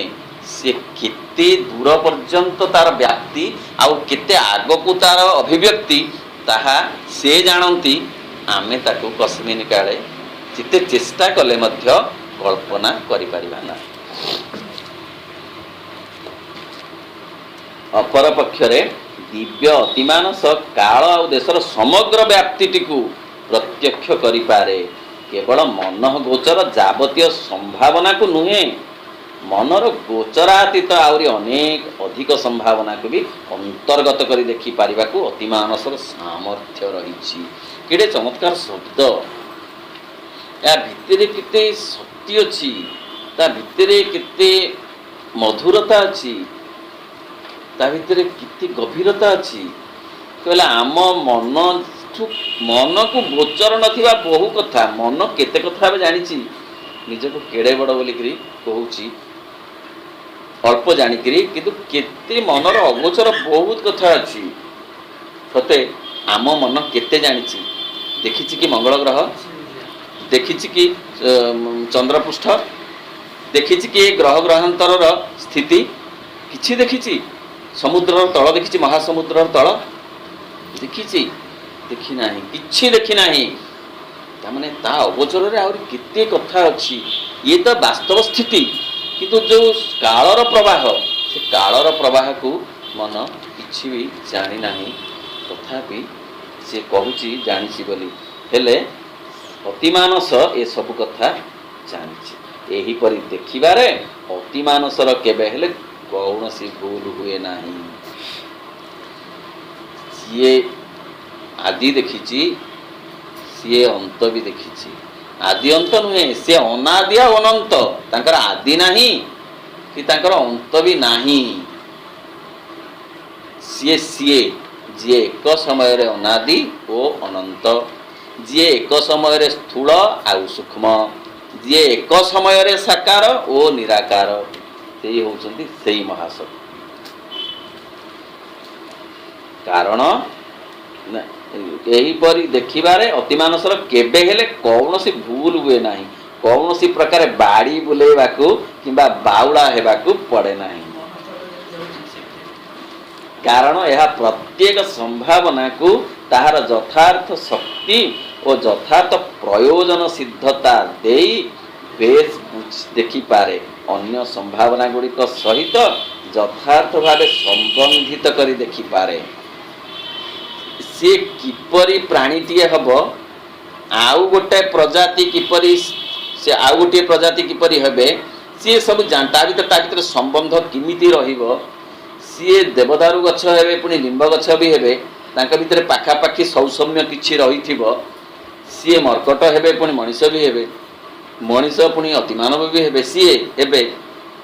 ସେ କେତେ ଦୂର ପର୍ଯ୍ୟନ୍ତ ତାର ବ୍ୟାପ୍ତି ଆଉ କେତେ ଆଗକୁ ତାର ଅଭିବ୍ୟକ୍ତି ତାହା ସେ ଜାଣନ୍ତି। ଆମେ ତାକୁ କସ୍ମିନ୍ କାଳେ ଯେତେ ଚେଷ୍ଟା କଲେ ମଧ୍ୟ କଳ୍ପନା କରିପାରିବା ନାହିଁ। ଅପରପକ୍ଷରେ ଦିବ୍ୟ ଅତିମାନସ କାଳ ଆଉ ଦେଶର ସମଗ୍ର ବ୍ୟାପ୍ତିଟିକୁ ପ୍ରତ୍ୟକ୍ଷ କରିପାରେ। କେବଳ ମନ ଗୋଚର ଯାବତୀୟ ସମ୍ଭାବନାକୁ ନୁହେଁ, ମନର ଗୋଚରାତୀତ ଆହୁରି ଅନେକ ଅଧିକ ସମ୍ଭାବନାକୁ ବି ଅନ୍ତର୍ଗତ କରି ଦେଖିପାରିବାକୁ ଅତିମାନସର ସାମର୍ଥ୍ୟ ରହିଛି। କେଡ଼େ ଚମତ୍କାର ଶବ୍ଦ! ଏହା ଭିତରେ କେତେ ଶକ୍ତି ଅଛି, ତା ଭିତରେ କେତେ ମଧୁରତା ଅଛି, ତା ଭିତରେ କେତେ ଗଭୀରତା ଅଛି। କହିଲେ ଆମ ମନକୁ ଗୋଚର ନଥିବା ବହୁ କଥା, ମନ କେତେ କଥା ଏବେ ଜାଣିଛି, ନିଜକୁ କେଡ଼େ ବଡ଼ ବୋଲିକିରି କହୁଛି ଅଳ୍ପ ଜାଣିକିରି, କିନ୍ତୁ କେତେ ମନର ଅଗୋଚର ବହୁତ କଥା ଅଛି। ସତେ ଆମ ମନ କେତେ ଜାଣିଛି? ଦେଖିଛି କି ମଙ୍ଗଳ ଗ୍ରହ, ଦେଖିଛି କି ଚନ୍ଦ୍ରପୃଷ୍ଠ, ଦେଖିଛି କି ଗ୍ରହ ଗ୍ରହାନ୍ତରର ସ୍ଥିତି? କିଛି ଦେଖିଛି? ସମୁଦ୍ରର ତଳ ଦେଖିଛି? ମହାସମୁଦ୍ରର ତଳ ଦେଖିଛି? ଦେଖି ନାହିଁ, କିଛି ଦେଖି ନାହିଁ। ତାମାନେ ତା ଅଗୋଚରରେ ଆହୁରି କେତେ କଥା ଅଛି। ଇଏ ତ ବାସ୍ତବ ସ୍ଥିତି, କିନ୍ତୁ ଯେଉଁ କାଳର ପ୍ରବାହ, ସେ କାଳର ପ୍ରବାହକୁ ମନ କିଛି ବି ଜାଣିନାହିଁ, ତଥାପି ସେ କହୁଛି ଜାଣିଛି ବୋଲି। ହେଲେ ଅତିମାନସ ଏସବୁ କଥା ଜାଣିଛି। ଏହିପରି ଦେଖିବାରେ ଅତି ମାନସର କେବେ ହେଲେ କୌଣସି ଭୁଲ ହୁଏ ନାହିଁ। ସିଏ ଆଦି ଦେଖିଛି, ସିଏ ଅନ୍ତ ବି ଦେଖିଛି। ଆଦି ଅନ୍ତ ନୁହେଁ, ସିଏ ଅନାଦି ଆଉ ଅନନ୍ତ। ତାଙ୍କର ଆଦି ନାହିଁ କି ତାଙ୍କର ଅନ୍ତ ବି ନାହିଁ। ସିଏ ଯିଏ ଏକ ସମୟରେ ଅନାଦି ଓ ଅନନ୍ତ, ଯିଏ ଏକ ସମୟରେ ସ୍ଥୂଳ ଆଉ ସୂକ୍ଷ୍ମ, ଯିଏ ଏକ ସମୟରେ ସାକାର ଓ ନିରାକାର, ସେଇ ହେଉଛନ୍ତି ସେଇ ମହାସତ୍ୟ। କାରଣ ଏହିପରି ଦେଖିବାରେ ଅତିମାନସର କେବେ ହେଲେ କୌଣସି ଭୁଲ ହୁଏ ନାହିଁ। କୌଣସି ପ୍ରକାର ବାଡ଼ି ବୁଲେଇବାକୁ କିମ୍ବା ବାଉଳା ହେବାକୁ ପଡ଼େ ନାହିଁ। କାରଣ ଏହା ପ୍ରତ୍ୟେକ ସମ୍ଭାବନାକୁ ତାହାର ଯଥାର୍ଥ ଶକ୍ତି ଓ ଯଥାର୍ଥ ପ୍ରୟୋଜନ ସିଦ୍ଧତା ଦେଇ ବେଶ ଦେଖିପାରେ, ଅନ୍ୟ ସମ୍ଭାବନା ଗୁଡ଼ିକ ସହିତ ଯଥାର୍ଥ ଭାବେ ସମ୍ବନ୍ଧିତ କରି ଦେଖିପାରେ। ସିଏ କିପରି ପ୍ରାଣୀଟିଏ ହବ, ଆଉ ଗୋଟିଏ ପ୍ରଜାତି କିପରି, ସେ ଆଉ ଗୋଟିଏ ପ୍ରଜାତି କିପରି ହେବେ, ସିଏ ସବୁ ତା ଭିତରେ ସମ୍ବନ୍ଧ କେମିତି ରହିବ। ସିଏ ଦେବଦାରୁ ଗଛ ହେବେ, ପୁଣି ନିମ୍ବ ଗଛ ବି ହେବେ, ତାଙ୍କ ଭିତରେ ପାଖାପାଖି ସୌସମ୍ୟ କିଛି ରହିଥିବ। ସିଏ ମର୍କଟ ହେବେ, ପୁଣି ମଣିଷ ବି ହେବେ, ମଣିଷ ପୁଣି ଅତିମାନବ ବି ହେବେ। ସିଏ ହେବେ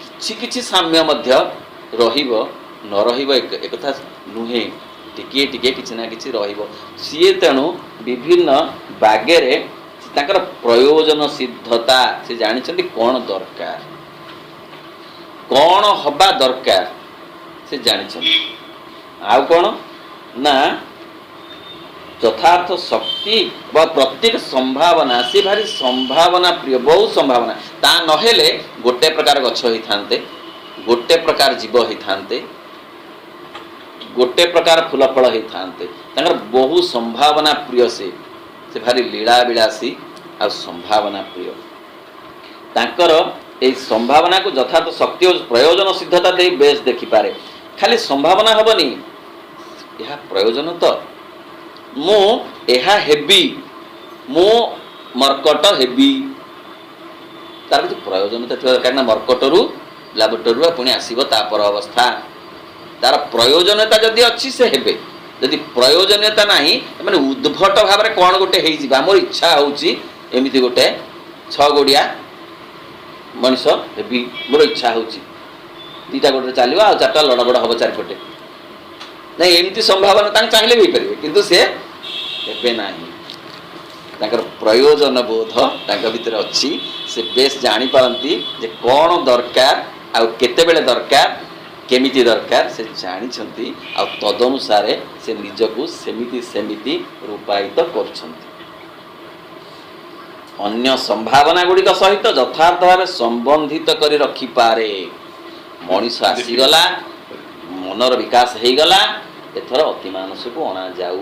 କିଛି କିଛି ସାମ୍ୟ ମଧ୍ୟ ରହିବ, ନ ରହିବ ଏକଥା ନୁହେଁ, ଟିକିଏ ଟିକିଏ କିଛି ନା କିଛି ରହିବ। ସିଏ ତେଣୁ ବିଭିନ୍ନ ବାଗରେ ତାଙ୍କର ପ୍ରୟୋଜନ ସିଦ୍ଧତା, ସେ ଜାଣିଛନ୍ତି କ'ଣ ଦରକାର, କ'ଣ ହବା ଦରକାର, ସେ ଜାଣିଛନ୍ତି। ଆଉ କ'ଣ ନା ଯଥାର୍ଥ ଶକ୍ତି ବା ପ୍ରତ୍ୟେକ ସମ୍ଭାବନା, ସେ ଭାରି ସମ୍ଭାବନା ପ୍ରିୟ, ବହୁତ ସମ୍ଭାବନା। ତା ନହେଲେ ଗୋଟେ ପ୍ରକାର ଗଛ ହେଇଥାନ୍ତେ, ଗୋଟେ ପ୍ରକାର ଜୀବ ହେଇଥାନ୍ତେ, ଗୋଟେ ପ୍ରକାର ଫୁଲ ଫଳ ହେଇଥାନ୍ତେ। ତାଙ୍କର ବହୁ ସମ୍ଭାବନା ପ୍ରିୟ। ସେ ଭାରି ଲୀଳା ବିଳାସୀ ଆଉ ସମ୍ଭାବନା ପ୍ରିୟ। ତାଙ୍କର ଏଇ ସମ୍ଭାବନାକୁ ଯଥାର୍ଥ ଶକ୍ତି ଓ ପ୍ରୟୋଜନ ସିଦ୍ଧତା ଦେଇ ବେଶ ଦେଖିପାରେ। ଖାଲି ସମ୍ଭାବନା ହେବନି, ଏହା ପ୍ରୟୋଜନ ତ, ମୁଁ ଏହା ହେବି, ମୁଁ ମର୍କଟ ହେବି, ତାର କିଛି ପ୍ରୟୋଜନତା ଥିବା ଦରକାର। ନା ମର୍କଟରୁ ଲାବୋରେଟୋରୀରୁ ପୁଣି ଆସିବ ତାପର ଅବସ୍ଥା। ତାର ପ୍ରୟୋଜନତା ଯଦି ଅଛି ସେ ହେବେ, ଯଦି ପ୍ରୟୋଜନୀୟତା ନାହିଁ, ମାନେ ଉଦ୍ଭଟ ଭାବରେ କ'ଣ ଗୋଟେ ହେଇଯିବା, ମୋର ଇଚ୍ଛା ହେଉଛି ଏମିତି ଗୋଟେ 6 ଗୋଡ଼ିଆ ମଣିଷ ହେବି, ମୋର ଇଚ୍ଛା ହେଉଛି 2ଟା ଗୋଡ଼ରେ ଚାଲିବ ଆଉ 4ଟା ଲଡ଼ବଡ଼ ହେବ ଚାରିପଟେ, ନାଇଁ ଏମିତି ସମ୍ଭାବନା ତାଙ୍କୁ ଚାହିଁଲେ ବି ହେଇପାରିବେ, କିନ୍ତୁ ସେ ହେବେ ନାହିଁ। ତାଙ୍କର ପ୍ରୟୋଜନ ବୋଧ ତାଙ୍କ ଭିତରେ ଅଛି। ସେ ବେଶ ଜାଣିପାରନ୍ତି ଯେ କ'ଣ ଦରକାର ଆଉ କେତେବେଳେ ଦରକାର, କେମିତି ଦରକାର, ସେ ଜାଣିଛନ୍ତି। ଆଉ ତଦନୁସାରେ ସେ ନିଜକୁ ସେମିତି ରୂପାୟିତ କରୁଛନ୍ତି। ଅନ୍ୟ ସମ୍ଭାବନା ଗୁଡ଼ିକ ସହିତ ଯଥାର୍ଥ ଭାବେ ସମ୍ବନ୍ଧିତ କରି ରଖିପାରେ। ମଣିଷ ଆସିଗଲା, ମନର ବିକାଶ ହେଇଗଲା, ଏଥର ଅତିମାନସକୁ ଅଣାଯାଉ।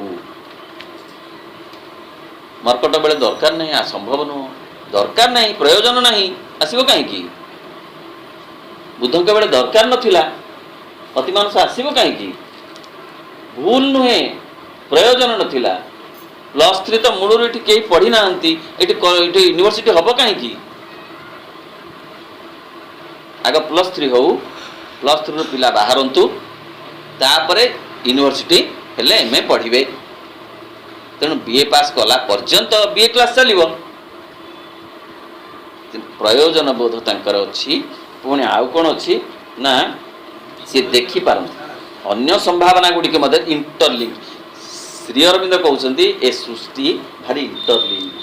ମର୍କଟ ବେଳେ ଦରକାର ନାହିଁ, ସମ୍ଭବ ନୁହଁ, ଦରକାର ନାହିଁ, ପ୍ରୟୋଜନ ନାହିଁ, ଆସିବ କାହିଁକି? ବୁଦ୍ଧଙ୍କ ବେଳେ ଦରକାର ନଥିଲା, ଅତିମାନସ ଆସିବ କାହିଁକି? ଭୁଲ ନୁହେଁ, ପ୍ରୟୋଜନ ନଥିଲା। +3 ତ ମୂଳରୁ ଏଠି କେହି ପଢ଼ି ନାହାନ୍ତି, ଏଠି ୟୁନିଭର୍ସିଟି ହେବ କାହିଁକି? ଆଗ +3 ହଉ, +3ରୁ ପିଲା ବାହାରନ୍ତୁ, ତାପରେ ୟୁନିଭର୍ସିଟି ହେଲେ MA ପଢ଼ିବେ। ତେଣୁ BA ପାସ୍ କଲା ପର୍ଯ୍ୟନ୍ତ BA କ୍ଲାସ୍ ଚାଲିବ। ପ୍ରୟୋଜନ ବୋଧ ତାଙ୍କର ଅଛି। ପୁଣି ଆଉ କ'ଣ ଅଛି ନା ସେ ଦେଖିପାରନ୍ତି ଅନ୍ୟ ସମ୍ଭାବନା ଗୁଡ଼ିକ ମଧ୍ୟ ଇଣ୍ଟରଲିଙ୍କ। ଶ୍ରୀ ଅରବିନ୍ଦ କହୁଛନ୍ତି ଏ ସୃଷ୍ଟି ଭାରି ଇଣ୍ଟରଲିଙ୍କ।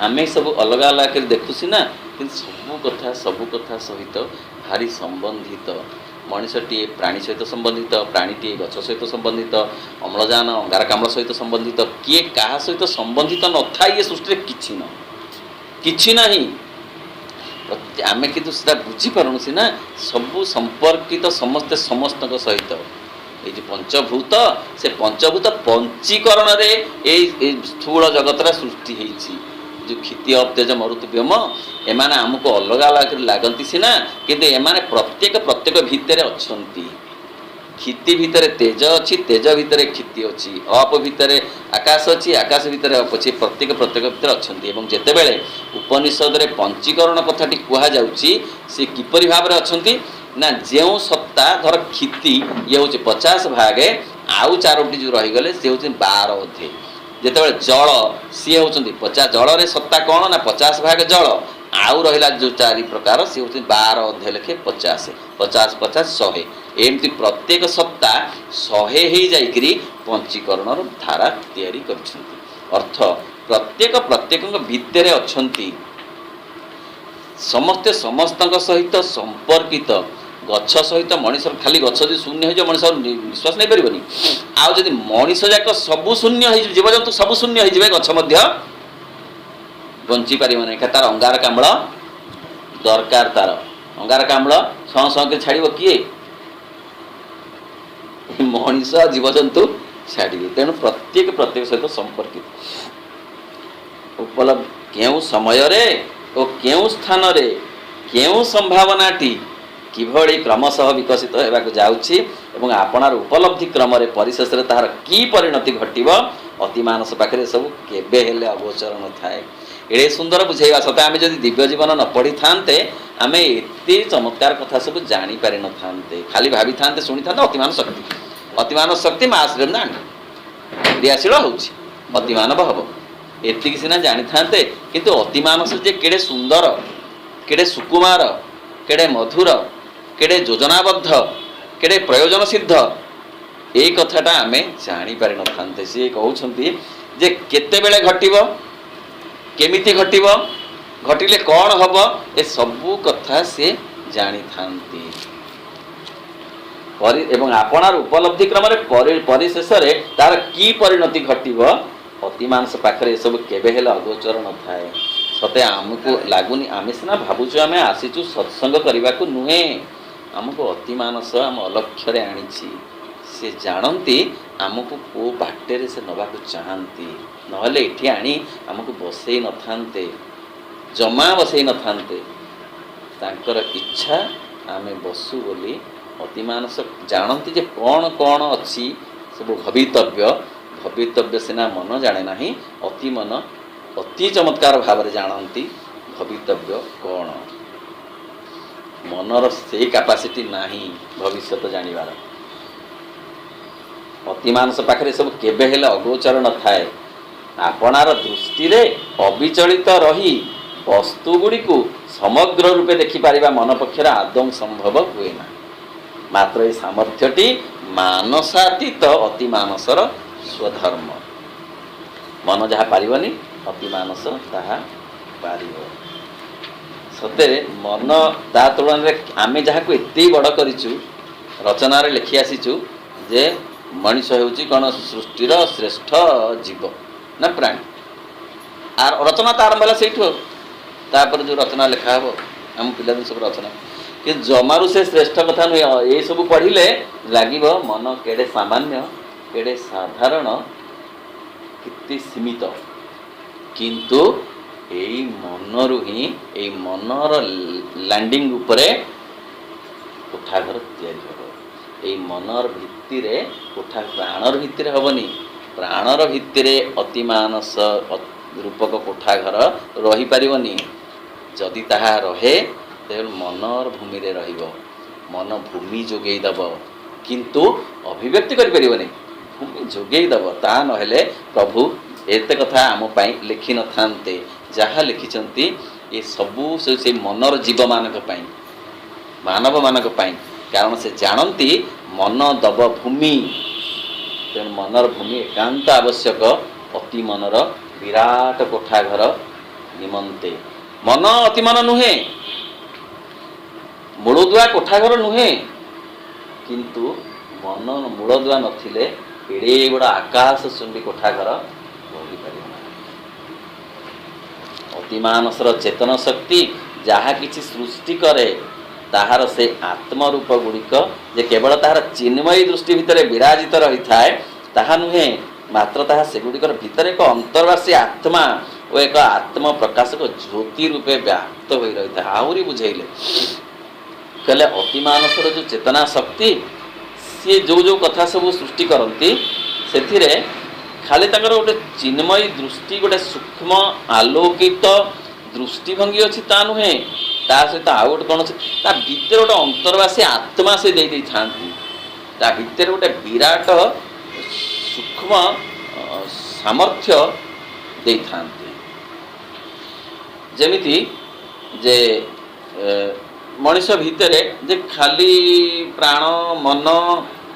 ଆମେ ସବୁ ଅଲଗା ଅଲଗା କରି ଦେଖୁ ସିନା, କିନ୍ତୁ ସବୁ କଥା ସହିତ ଭାରି ସମ୍ବନ୍ଧିତ। ମଣିଷଟିଏ ପ୍ରାଣୀ ସହିତ ସମ୍ବନ୍ଧିତ, ପ୍ରାଣୀଟିଏ ଗଛ ସହିତ ସମ୍ବନ୍ଧିତ, ଅମ୍ଳଜାନ ଅଙ୍ଗାରକାମ୍ଳ ସହିତ ସମ୍ବନ୍ଧିତ। କିଏ କାହା ସହିତ ସମ୍ବନ୍ଧିତ ନଥାଏ ଏ ସୃଷ୍ଟିରେ କିଛି ନାହିଁ। ଆମେ କିନ୍ତୁ ସେଟା ବୁଝିପାରୁନୁ ସିନା, ସବୁ ସମ୍ପର୍କିତ ସମସ୍ତେ ସମସ୍ତଙ୍କ ସହିତ। ଏଇ ଯେ ପଞ୍ଚଭୂତ, ସେ ପଞ୍ଚଭୂତ ପଞ୍ଚୀକରଣରେ ଏଇ ସ୍ଥୂଳ ଜଗତର ସୃଷ୍ଟି ହେଇଛି। ଯେଉଁ କ୍ଷିତି ଅବ୍ତେଜ ମରୁତୁ ବ୍ୟୋମ, ଏମାନେ ଆମକୁ ଅଲଗା ଅଲଗା କରି ଲାଗନ୍ତି ସିନା, କିନ୍ତୁ ଏମାନେ ପ୍ରତ୍ୟେକ ଭିତରେ ଅଛନ୍ତି। क्षिति भितर तेज अच्छी, तेज भितर क्षिति अच्छी, अप भितर आकाश अच्छी, आकाश भितर अप अच्छी, प्रत्येक प्रत्येक भितर अच्छा। जितेबले उपनिषद रे पंचीकरण कथाटी कह सी किपरि भाव में अच्छा ना, जो सत्ता धर क्षिति ये हूँ 50 भागे, आउ 4टी जो रहीगले सी हूँ 12 अध्याय। जितेबाला जल सी हूँ 50, जल रे सत्ता कौन ना 50 भाग जल, आउ रहा जो 4 प्रकार सी हूँ 12 अध्याय लेखे 50 50 50 100 एमती प्रत्येक सत्ता 100 हो जाइकरी पंचीकरण धारा तैयारी करछंती। अर्थ प्रत्येक प्रत्येक भितर अच्छंती, समस्ते समस्त सहित संपर्कित। गछ सहित मनीष खाली गछ जो शून्य हो मनीष विश्वास नहीं पारे। आउ जदि मनीष जाक सबू शून्य हो, जीवजंतु सबू शून्य हो, गछ बंची पार नहीं। तार अंगारकाम्ल दरकार, तार अंगारकाम्ल के छाड़ किए मनीष जीवजंतु छाड़े। तेणु प्रत्येक प्रत्येक सहित संपर्कित उपलब्ध केउ समय रे और केउ स्थान रे केउ संभावनाटी किभଳି क्रमशः विकसित होगाक जाउछि एवं आपणार उपलब्धि क्रम रे परिशेष रे तार की परिणति घटिब अति मानस पाखरे सब केबे हेले अगोचर न थाए। एड़े सुंदर बुझेगा सते आमे जदि दिव्य जीवन न पढ़ी थांते आमे एते चमत्कार कथा सब जानी पारि न थांते, खाली भाभी थांते सुनी थांते अतिमान शक्ति माश्रम ना क्रियाशील होउछि अतिमान भव एतिक सिना जानी थांते, किंतु अतिमानस जे केड़े सुंदर, केड़े सुकुमार, केड़े मधुर, केड़े योजनाबद्ध, केड़े प्रयोजन सिद्ध, ए कथाटा आमे जानी पारि न थांते। से कहउछंती जे केते बेले घटिबो, केमिति घटिबो, घटिले कौन हब, ए सबू कथा से जानी थांती। एवं आपणार उपलब्धि क्रम परिशेष तार की परिणति घटिब अतिमानस पाखरे सब केबे हेले अगोचर न थाए। सते आमको लागुनी आमे सिना भाबुछु आमे आसीचु सत्संग करबा को नुहे, आमको अतिमानस आम अलक्ष्य रे आनिछि। से जानती आमको को बाटेरे से नबा को चाहती, नहले एठी आनी आमको बसई न थांते, जमा बसई न थांते। तांकर इच्छा आमे बसु बोली अतिमानस जानती जे कौन कौन अच्छी सब भवितव्य। भवितव्य सिना मन जाने नहीं, अति मन अति चमत्कार भाव में जानती भवितव्य कौन। मनर से कैपेसिटी नहीं भविष्य जानिबार। अतिमानस पाखरे सब केबे हेले अगोचर न थाए। आपणार दृष्टि रे अविचलित रही वस्तु गुड़ी को समग्र रूपे देखि पारिबा मन पक्षर आदौ संभव हुए ना। मात्र ये सामर्थ्यटी मानसातीत अतिमानसर स्वधर्म। मन जहाँ पारिबनी अतिमानस ताहा पारिब। सतेरे मन ता तुलन रे आमे जहाँ को एते बड़ करिचु रचना रे लिखि आसीचु जे मनुष्य हेउची कोन सृष्टिर श्रेष्ठ जीव ना प्राणी। आर रचना तो आरंभ होला सेठो, तापर जो रचना लिखा हबो हम पिला दिन सब रचना कि जमारू से श्रेष्ठ कथा नुहे। ये सब पढ़िले लागिब मन केड़े सामान्य, केड़े साधारण, कितनी सीमित, किंतु एई मनरु ही एई मनर लैंडिंग उपरे कोठाघर तैयारी हबो। एई मनर भित्तिरे कोठा प्राणर भित्तिरे हबनी, प्राणर भित्तिरे अतिमानस रूपक कोठाघर रही पारिबनी। जदि ताहा रहे तेल मनर भूमि रे रहिबो, मन भूमि जोगेई दब, किंतु अभिव्यक्ति करि परिबनी, भूमि जोगेई दब। ता नहेले प्रभु एते कथा आम पाई लिखि न थांते। जहाँ लिखिचंती ये सबू से मनर जीव मानक पाई, मानव मानक पाई। कारण से जानती मन दब भूमि, तेणु मनर भूमि एकांत आवश्यक अति मनर विराट कोठाघर निमंते। मन अति मन नुहे, मूलदुआ कोठाघर नुहे, किंतु मन मूलदुआ नथिले एड़े बड़ा आकाश चुंबी कोठाघर रही पारिब ना। अतिमानसर चेतन शक्ति जहाँ किछि सृष्टि करे ताहार से आत्मरूप गुड़िक जे केवल ताहार चिन्मयी दृष्टि भितर विराजित रही थाए ताहा नुहे, मात्र ताहा सेगुड़िकर भितर एक अंतर्वासी आत्मा और एक आत्म प्रकाशक ज्योति रूपे व्याप्त हो रही था। आहरी बुझेले कहले अतिमानसर जो चेतना शक्ति सी जो जो कथा सब सृष्टि करती से खाली तक गोटे चिन्मयी दृष्टि गोटे सूक्ष्म आलोकित दृष्टिभंगी अच्छी ता नुहे ता सहित आउ गोटे कौन ता भितर गोटे अंतर्वासी आत्मा से दे था ता भितर गोटे विराट सूक्ष्म सामर्थ्य दे था जमिति जे मनीष भितर जे खाली प्राण मन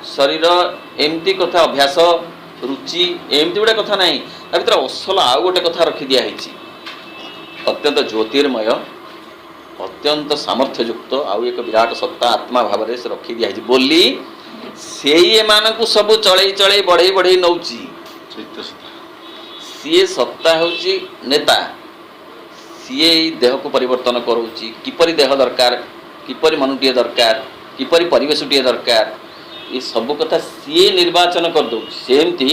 शरीर एमती कथा अभ्यास रुचि एमती गोटे कथा ना ता भर असल आउ गोटे कथा रखी दिखाई अत्यंत ज्योतिर्मय अत्यंत सामर्थ्ययुक्त आउ एक विराट सत्ता आत्मा भाव से रखी दिखाई बोली से एमानकु सब चलई चलई बढ़ई बढ़ई नौची सी सत्ता होची नेता सी देह को परिवर्तन करोची किपरि देह दरकार किपरि मनुटीए दरकार किपरि परिवेशटीए दरकार ये सब कथा सी निर्वाचन कर दो सेमती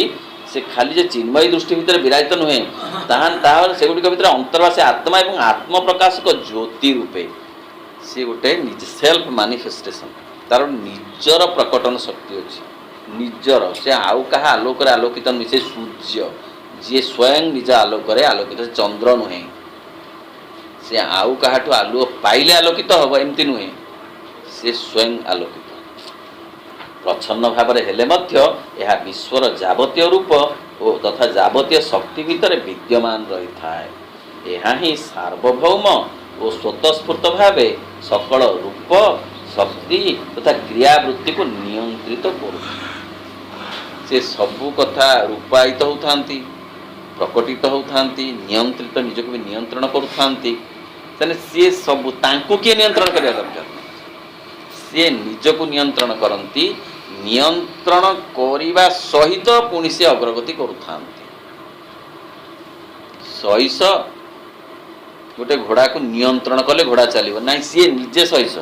से खाली जे चिन्मयी दृष्टि भितर विराजित नुहे ताहान से गुडिक भितर अंतर्वासी आत्मा एवं आत्म प्रकाशक ज्योति रूपे सी गोटे निज सेल्फ मानिफेस्टेशन तार निजर प्रकटन शक्ति अच्छी निजर से आउ कहा आलोक आलोकित नुहे से सूर्य जी स्वयं निज आलोक आलोकित चंद्र नुहे से आउ कहाठू आलुओ पाइले आलोकित हम एमती नुहे से स्वयं आलोकित प्रच्छन्न भाव हेले मध्य यह विश्वर जावतीय रूप और तथा जावतीय शक्ति भितर विद्यमान रही थाए यह ही सार्वभौम और स्वतस्फूर्त भाव सकल रूप शक्ति तथा क्रियावृत्ति को नियंत्रित कर से सबू कथा रूपायित होती प्रकटित होती नियंत्रित निजक भी नियंत्रण करुँते सी सबू तांको किए नियंत्रण करिया दरकार सी निजको नियंत्रण करती नियंत्रण करिबा सहित पुणी से अग्रगति करुथांती सहिस गोटे घोड़ा को नियंत्रण कले घोड़ा चलिबो ना सी निजे सहिस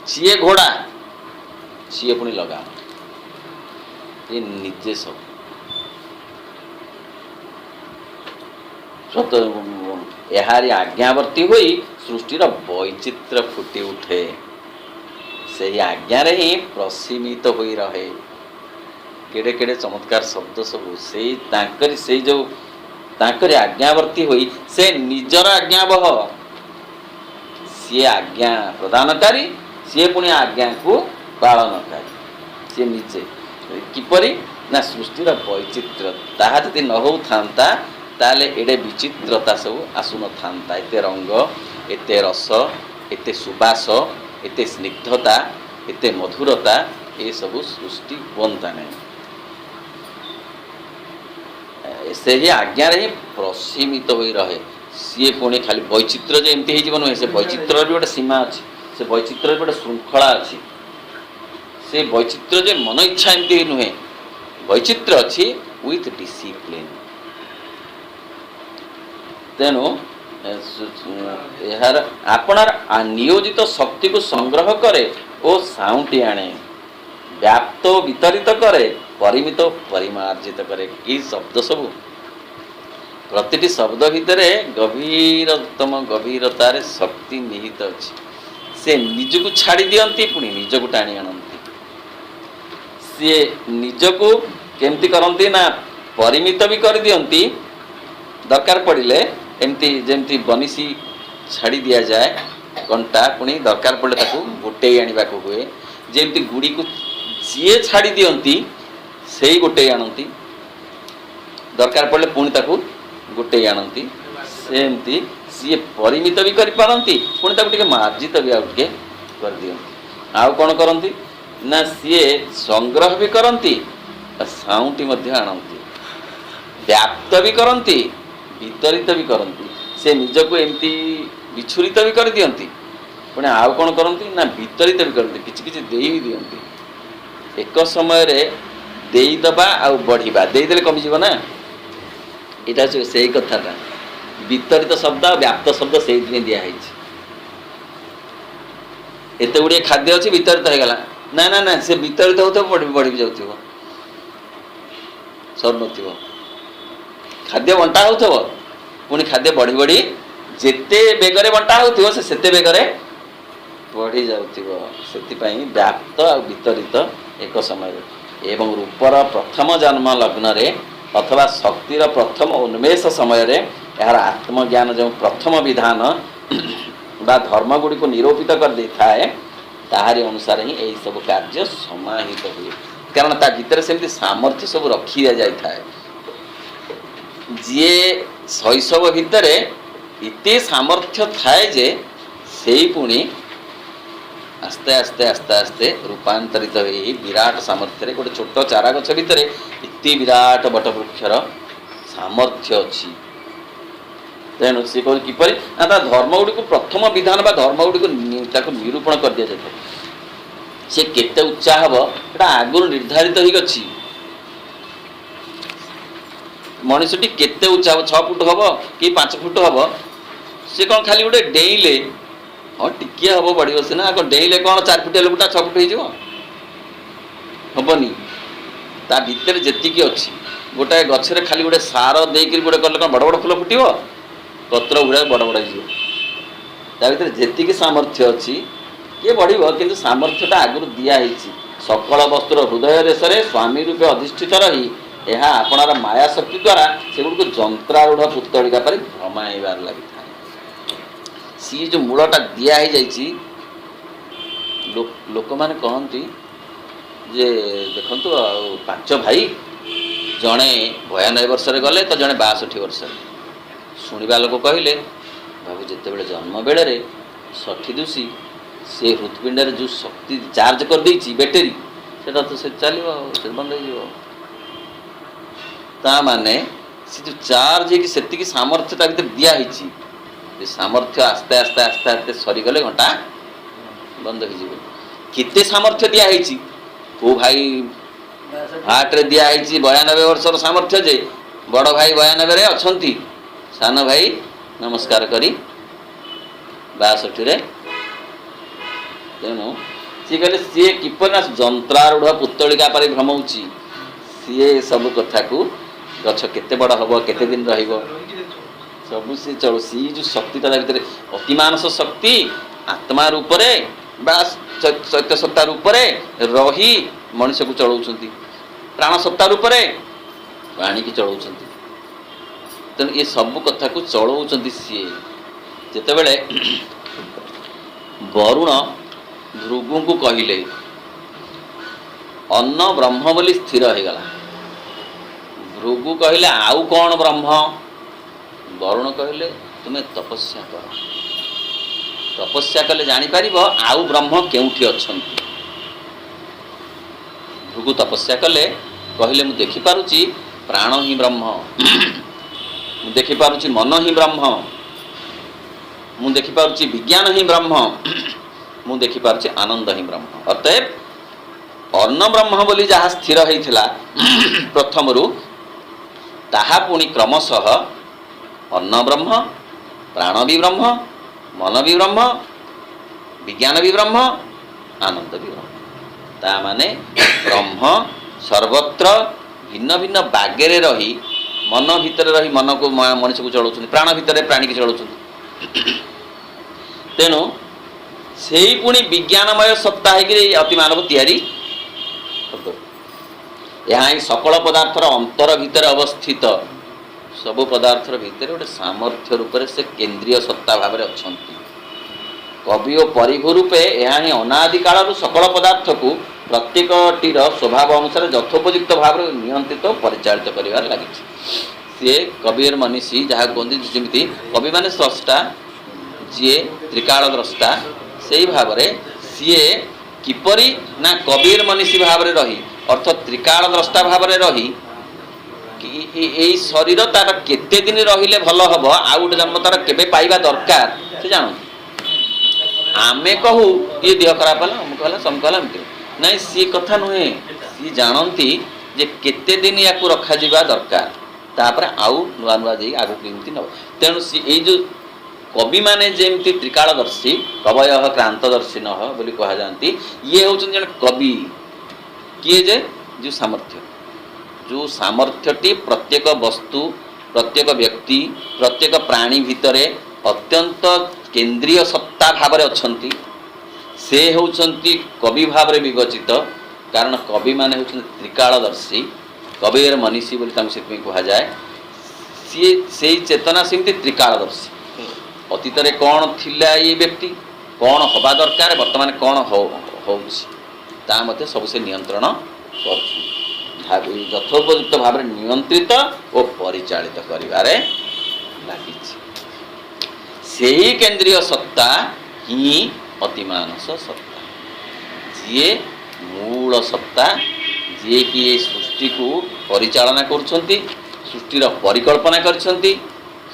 सी घोड़ा सी पुणी लगा ये निजे सब यार आज्ञावर्ती हुई सृष्टिर वैचित्र फुटी उठे से आज्ञार ही प्रसीमित हो रहे केड़े केड़े चमत्कार शब्द सब से जो आज्ञावर्ती हुई से निजर आज्ञावह सी आज्ञा प्रदानकारी सी पुणी आज्ञा को पालनकारी सी निजे किपरि ना सृष्टिर वैचित्र ताहा यदि न हो था ताले एडे विचित्रता सब आसुन था एते रंग एते रस एते सुबास एते स्निग्धता एते मधुरता ये सब सृष्टि बनता नहीं से ही आज्ञा ही प्रसीमित हो रहे सी पुणी खाली वैचित्र जो एमती हो नुहे से वैचित्र भी गोटे सीमा अच्छी से वैचित्र भी गोटे श्रृंखला अच्छी से वैचित्र जो मन इच्छा एमती नुहे वैचित्र अच्छी विथ डिसिप्लिन तेणु यार आपनार नियोजित शक्ति को संग्रह करे और साउंटी आने व्याप्त वितरित करे परिमित परिमार्जित करे कि शब्द सब प्रतिटी शब्द भितर गभीरतम गभीरतार शक्ति निहित अच्छी से निजको छाड़ी दियंती पुणी निजको टाणी आनती सी निजको केमती करती ना परिमित भी कर दियंती दरकार पड़िले एमती जमती बनिसी छाड़ी दिया जाए कंटा पुणी दरकार पड़े ताकू गोटे आने को हुए जमती गुड़ी को जी छाड़ी दियंती से ही गोटे आनती दरकार पड़े पुणी ताकू गोटे आनती सेमती सी परिमित भी कर पारती पुणी ताकू टिके मार्जित भी आउटे कर दियंती आउ कौन करती ना सी संग्रह भी करती साउंटी मध्य आनती व्याप्त भी करती वितरित भी करती से निजको एमती विछुरित भी कर दियंती पुणे आउ कौन करती ना वितरित भी करती किछि दे भी दियंती एक समय रे देईदबा आउ बढ़िबा देईदेले कमिଯିବ ना एटा से कथाटा वितरित शब्द व्याप्त शब्द से दिया एत गुड़े खाद्य अच्छी वितरित हो गला ना ना ना से वितरित हो बढ़ी भी जाऊ सर न खाद्य बंटा हो पुणी खाद्य बढ़ी बढ़ी जेते बेगरे बंटा हो से बेगरे बढ़ी जाऊ से व्याप्त आ वितरित एक समय एवं रूपर प्रथम जन्म लग्न रे अथवा शक्तिर प्रथम उन्मेष समय रे यार आत्मज्ञान जो प्रथम विधान बा धर्म गुड़ी को निरूपित कर दे थाए ताहारी अनुसार ही यही सब कार्य समाहित हुए कारण ता भीतर सेमती सामर्थ्य सब रखी जाए थाए जी शैशव भितर इते सामर्थ्य थाए जे सेई पुणी आस्ते आस्ते आस्ते आस्ते रूपांतरित हो विराट सामर्थ्य गोटे छोट चारा गछ भितर इति विराट बटवृक्षर सामर्थ्य अच्छी तेणु सी कह किपर ना धर्म गुड़ी को प्रथम विधान बा धर्म गुड़ी को निरूपण कर दि जाए सी केते उच्चा हम एटा आगुरी निर्धारित हो मनुष्यटी केते उच्चा हम 6 फुट हम कि 5 फुट हम सी कौन खाली गोटे डेइले हाँ टिके हम बढ़ सीना डेइले कौन 4 फुट लोकटा 6 फुट होबनी ता भितर जेतिकी अच्छी गोटे गछरे खाली गोटे सार देकर गोटे कले कौन बड़ बड़ फुल फुटो पत्र गुड़ा बड़ बड़ भर जेतिकी सामर्थ्य अच्छी किए बढ़ कि सामर्थ्यटा आगुरी दिखाई सकल वस्तुर हृदय देश में स्वामी रूपे अधिष्ठित रही यह आपणार माया शक्ति द्वारा से गुड़ जंत्रारूढ़ पुतलिका पर भ्रमाइबार लगी था सी जो मूलटा दिखाई लोक मैंने कहती जे देखु 5 भाई जड़े 92 वर्ष गले तो जड़े 62 वर्ष शुणा लोक कहले बाबू जिते जन्म बेले 60 दूसी से हृत्पिंड जो शक्ति चार्ज कर देती बैटेरी से तो से चलो से बंद हो माने से जो चार्ज है कि सामर्थ्यता भर दिखाई सामर्थ्य आस्ते आस्ते आस्ते आस्ते सरीगले घंटा बंद होते सामर्थ्य दिखाई को भाई हार्ट रे दिखाई 92 वर्षर सामर्थ्य जे बड़ भाई 92 रे अच्छा सान भाई नमस्कार करी 62 रे तेणु सी कहले सी किपर जंत्रारूढ़ पुतलिका पर भ्रमौची सी सब कथा को गछ केते बड़ हम केते दिन रहिबो सब सी चलो सी जो शक्ति ता भीतर अतिमानस शक्ति आत्मा रूप रे बा चैत्य सत्ता रूप रे रही मनुष्य को चलाउछंती प्राण सत्ता रूप रे प्राणी की चलाउछंती तेणु ये सब कथा को चलाउछंती सी जेते बेले वरुण भृगु को कहले अन्न ब्रह्म बोली स्थिर हो गला भृगु कहले आउ कौन ब्रह्म वरुण कहले तुम्हें तपस्या कर तपस्या कले जापर आउ ब्रह्म केउठी अछंती भृगु तपस्या कले कहले मु देखि पारुची प्राण ही ब्रह्म मु देखि पारुची मन ही ब्रह्म मु देखि पारुची विज्ञान ही ब्रह्म मु देखि पारुची आनंद ही ब्रह्म अतएव अन्न ब्रह्म बोली जहाँ स्थिर होता प्रथम रु ताहा पुणी क्रमशः अन्न ब्रह्म प्राण भी ब्रह्म मन भी ब्रह्म विज्ञान भी ब्रह्म आनंद भी ब्रह्म ता माने ब्रह्म सर्वत्र भिन्न भिन्न बागेरे रही मन भितर रही मन को मनुष्य को चलाउछन्ति प्राण भितर प्राणी की चलाउछन्ति तेणु से पुणी विज्ञानमय सत्ता है अतिमानव तैयारी यहाँ ही सकल पदार्थर अंतर भितर अवस्थित सबु पदार्थर भितर गोटे सामर्थ्य रूप से केंद्रीय सत्ता भाव में अच्छा कवि और परिभू रूपे यहाँ ही अनादि काल सकल पदार्थ को प्रत्येकटीर स्वभाव अनुसार यथोपयुक्त भाव में नियंत्रित परिचालित कर लगी सी कविर मनीषी जहाँ कहते जमी कवि मान स्रष्टा जी त्रिकाल द्रष्टा से भाव में सी किपरि ना कबीर मनीषी भाव में रही अर्थात त्रिकाल द्रष्टा भाव में रही कि शरीर तार केते दिन रहिले भल हम आउ गोटे जन्म तार केबे पाइबा दरकार से जान आमे कहू ये देह खराब है अमुक है समक है नहीं सी कथा नुहे सी जानती जे केते दिन या रखा जा दरकार तापर आउ नुआ नुआ जा आगू केमती नब तेणु सी ये जो कवि माने जेमती त्रिकालदर्शी कवय क्रांतदर्शिन बोली कहा जाती ये हूँ जन कवि किए जे जो सामर्थ्यटी प्रत्येक वस्तु प्रत्येक व्यक्ति प्रत्येक प्राणी भितरे अत्यंत केंद्रीय सत्ता भाव में अच्छा से होउछंती कवि भाव में विवेचित कारण कवि माने होउछन त्रिकालदर्शी कविर मनीषी बोली तांको सेतमे कहा जाए सी सेई चेतना सेमती त्रिकालदर्शी अतीत रे कौन थिला ये व्यक्ति कौन हवा दरकार वर्तमान कौन होउछि ता मते सब से नियंत्रण कर यथोपयुक्त भाव नियंत्रित और परिचालित करिवारे लागिछि सेही केंद्रीय सत्ता ही अतिमानस सत्ता जी मूल सत्ता जी कि ये सृष्टि को परिचालना करुछंती सृष्टिर परिकल्पना करछंती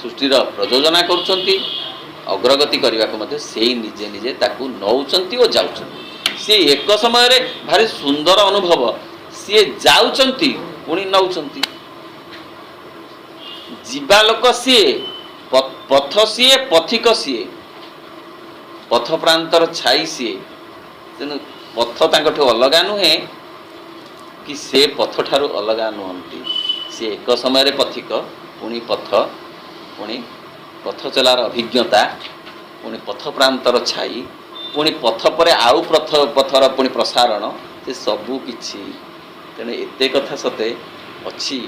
सृष्टिर प्रयोजना करछंती अग्रगति करने को से निजे निजे ताकू नौचंती और जाउचंती सी एक समय रे भारी सुंदर अनुभव सी जाउचंती पुणी नौचंती जीवा लोक सी पथ सी पथिक सी पथ प्रांतर छाई सी तेणु पथ तांकठू अलगा नुहे कि से पथ ठारू अलगा नुहंती सी एक समय रे पथिक पुणी पथ पुणी पथ चलार अभिज्ञता पुणी पथ प्रांतर छाई पुणी पथ पर आउ पथर पुणी प्रसारण से सबू किछि तेणु एते कथा सते अच्छी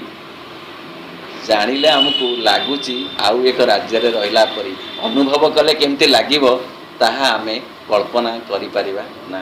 जानिले हमको लगुची आउ एक राज्य रे रहिला परी अनुभव कले केमती लागिवो ताहा आमे कल्पना करि परिबा ना।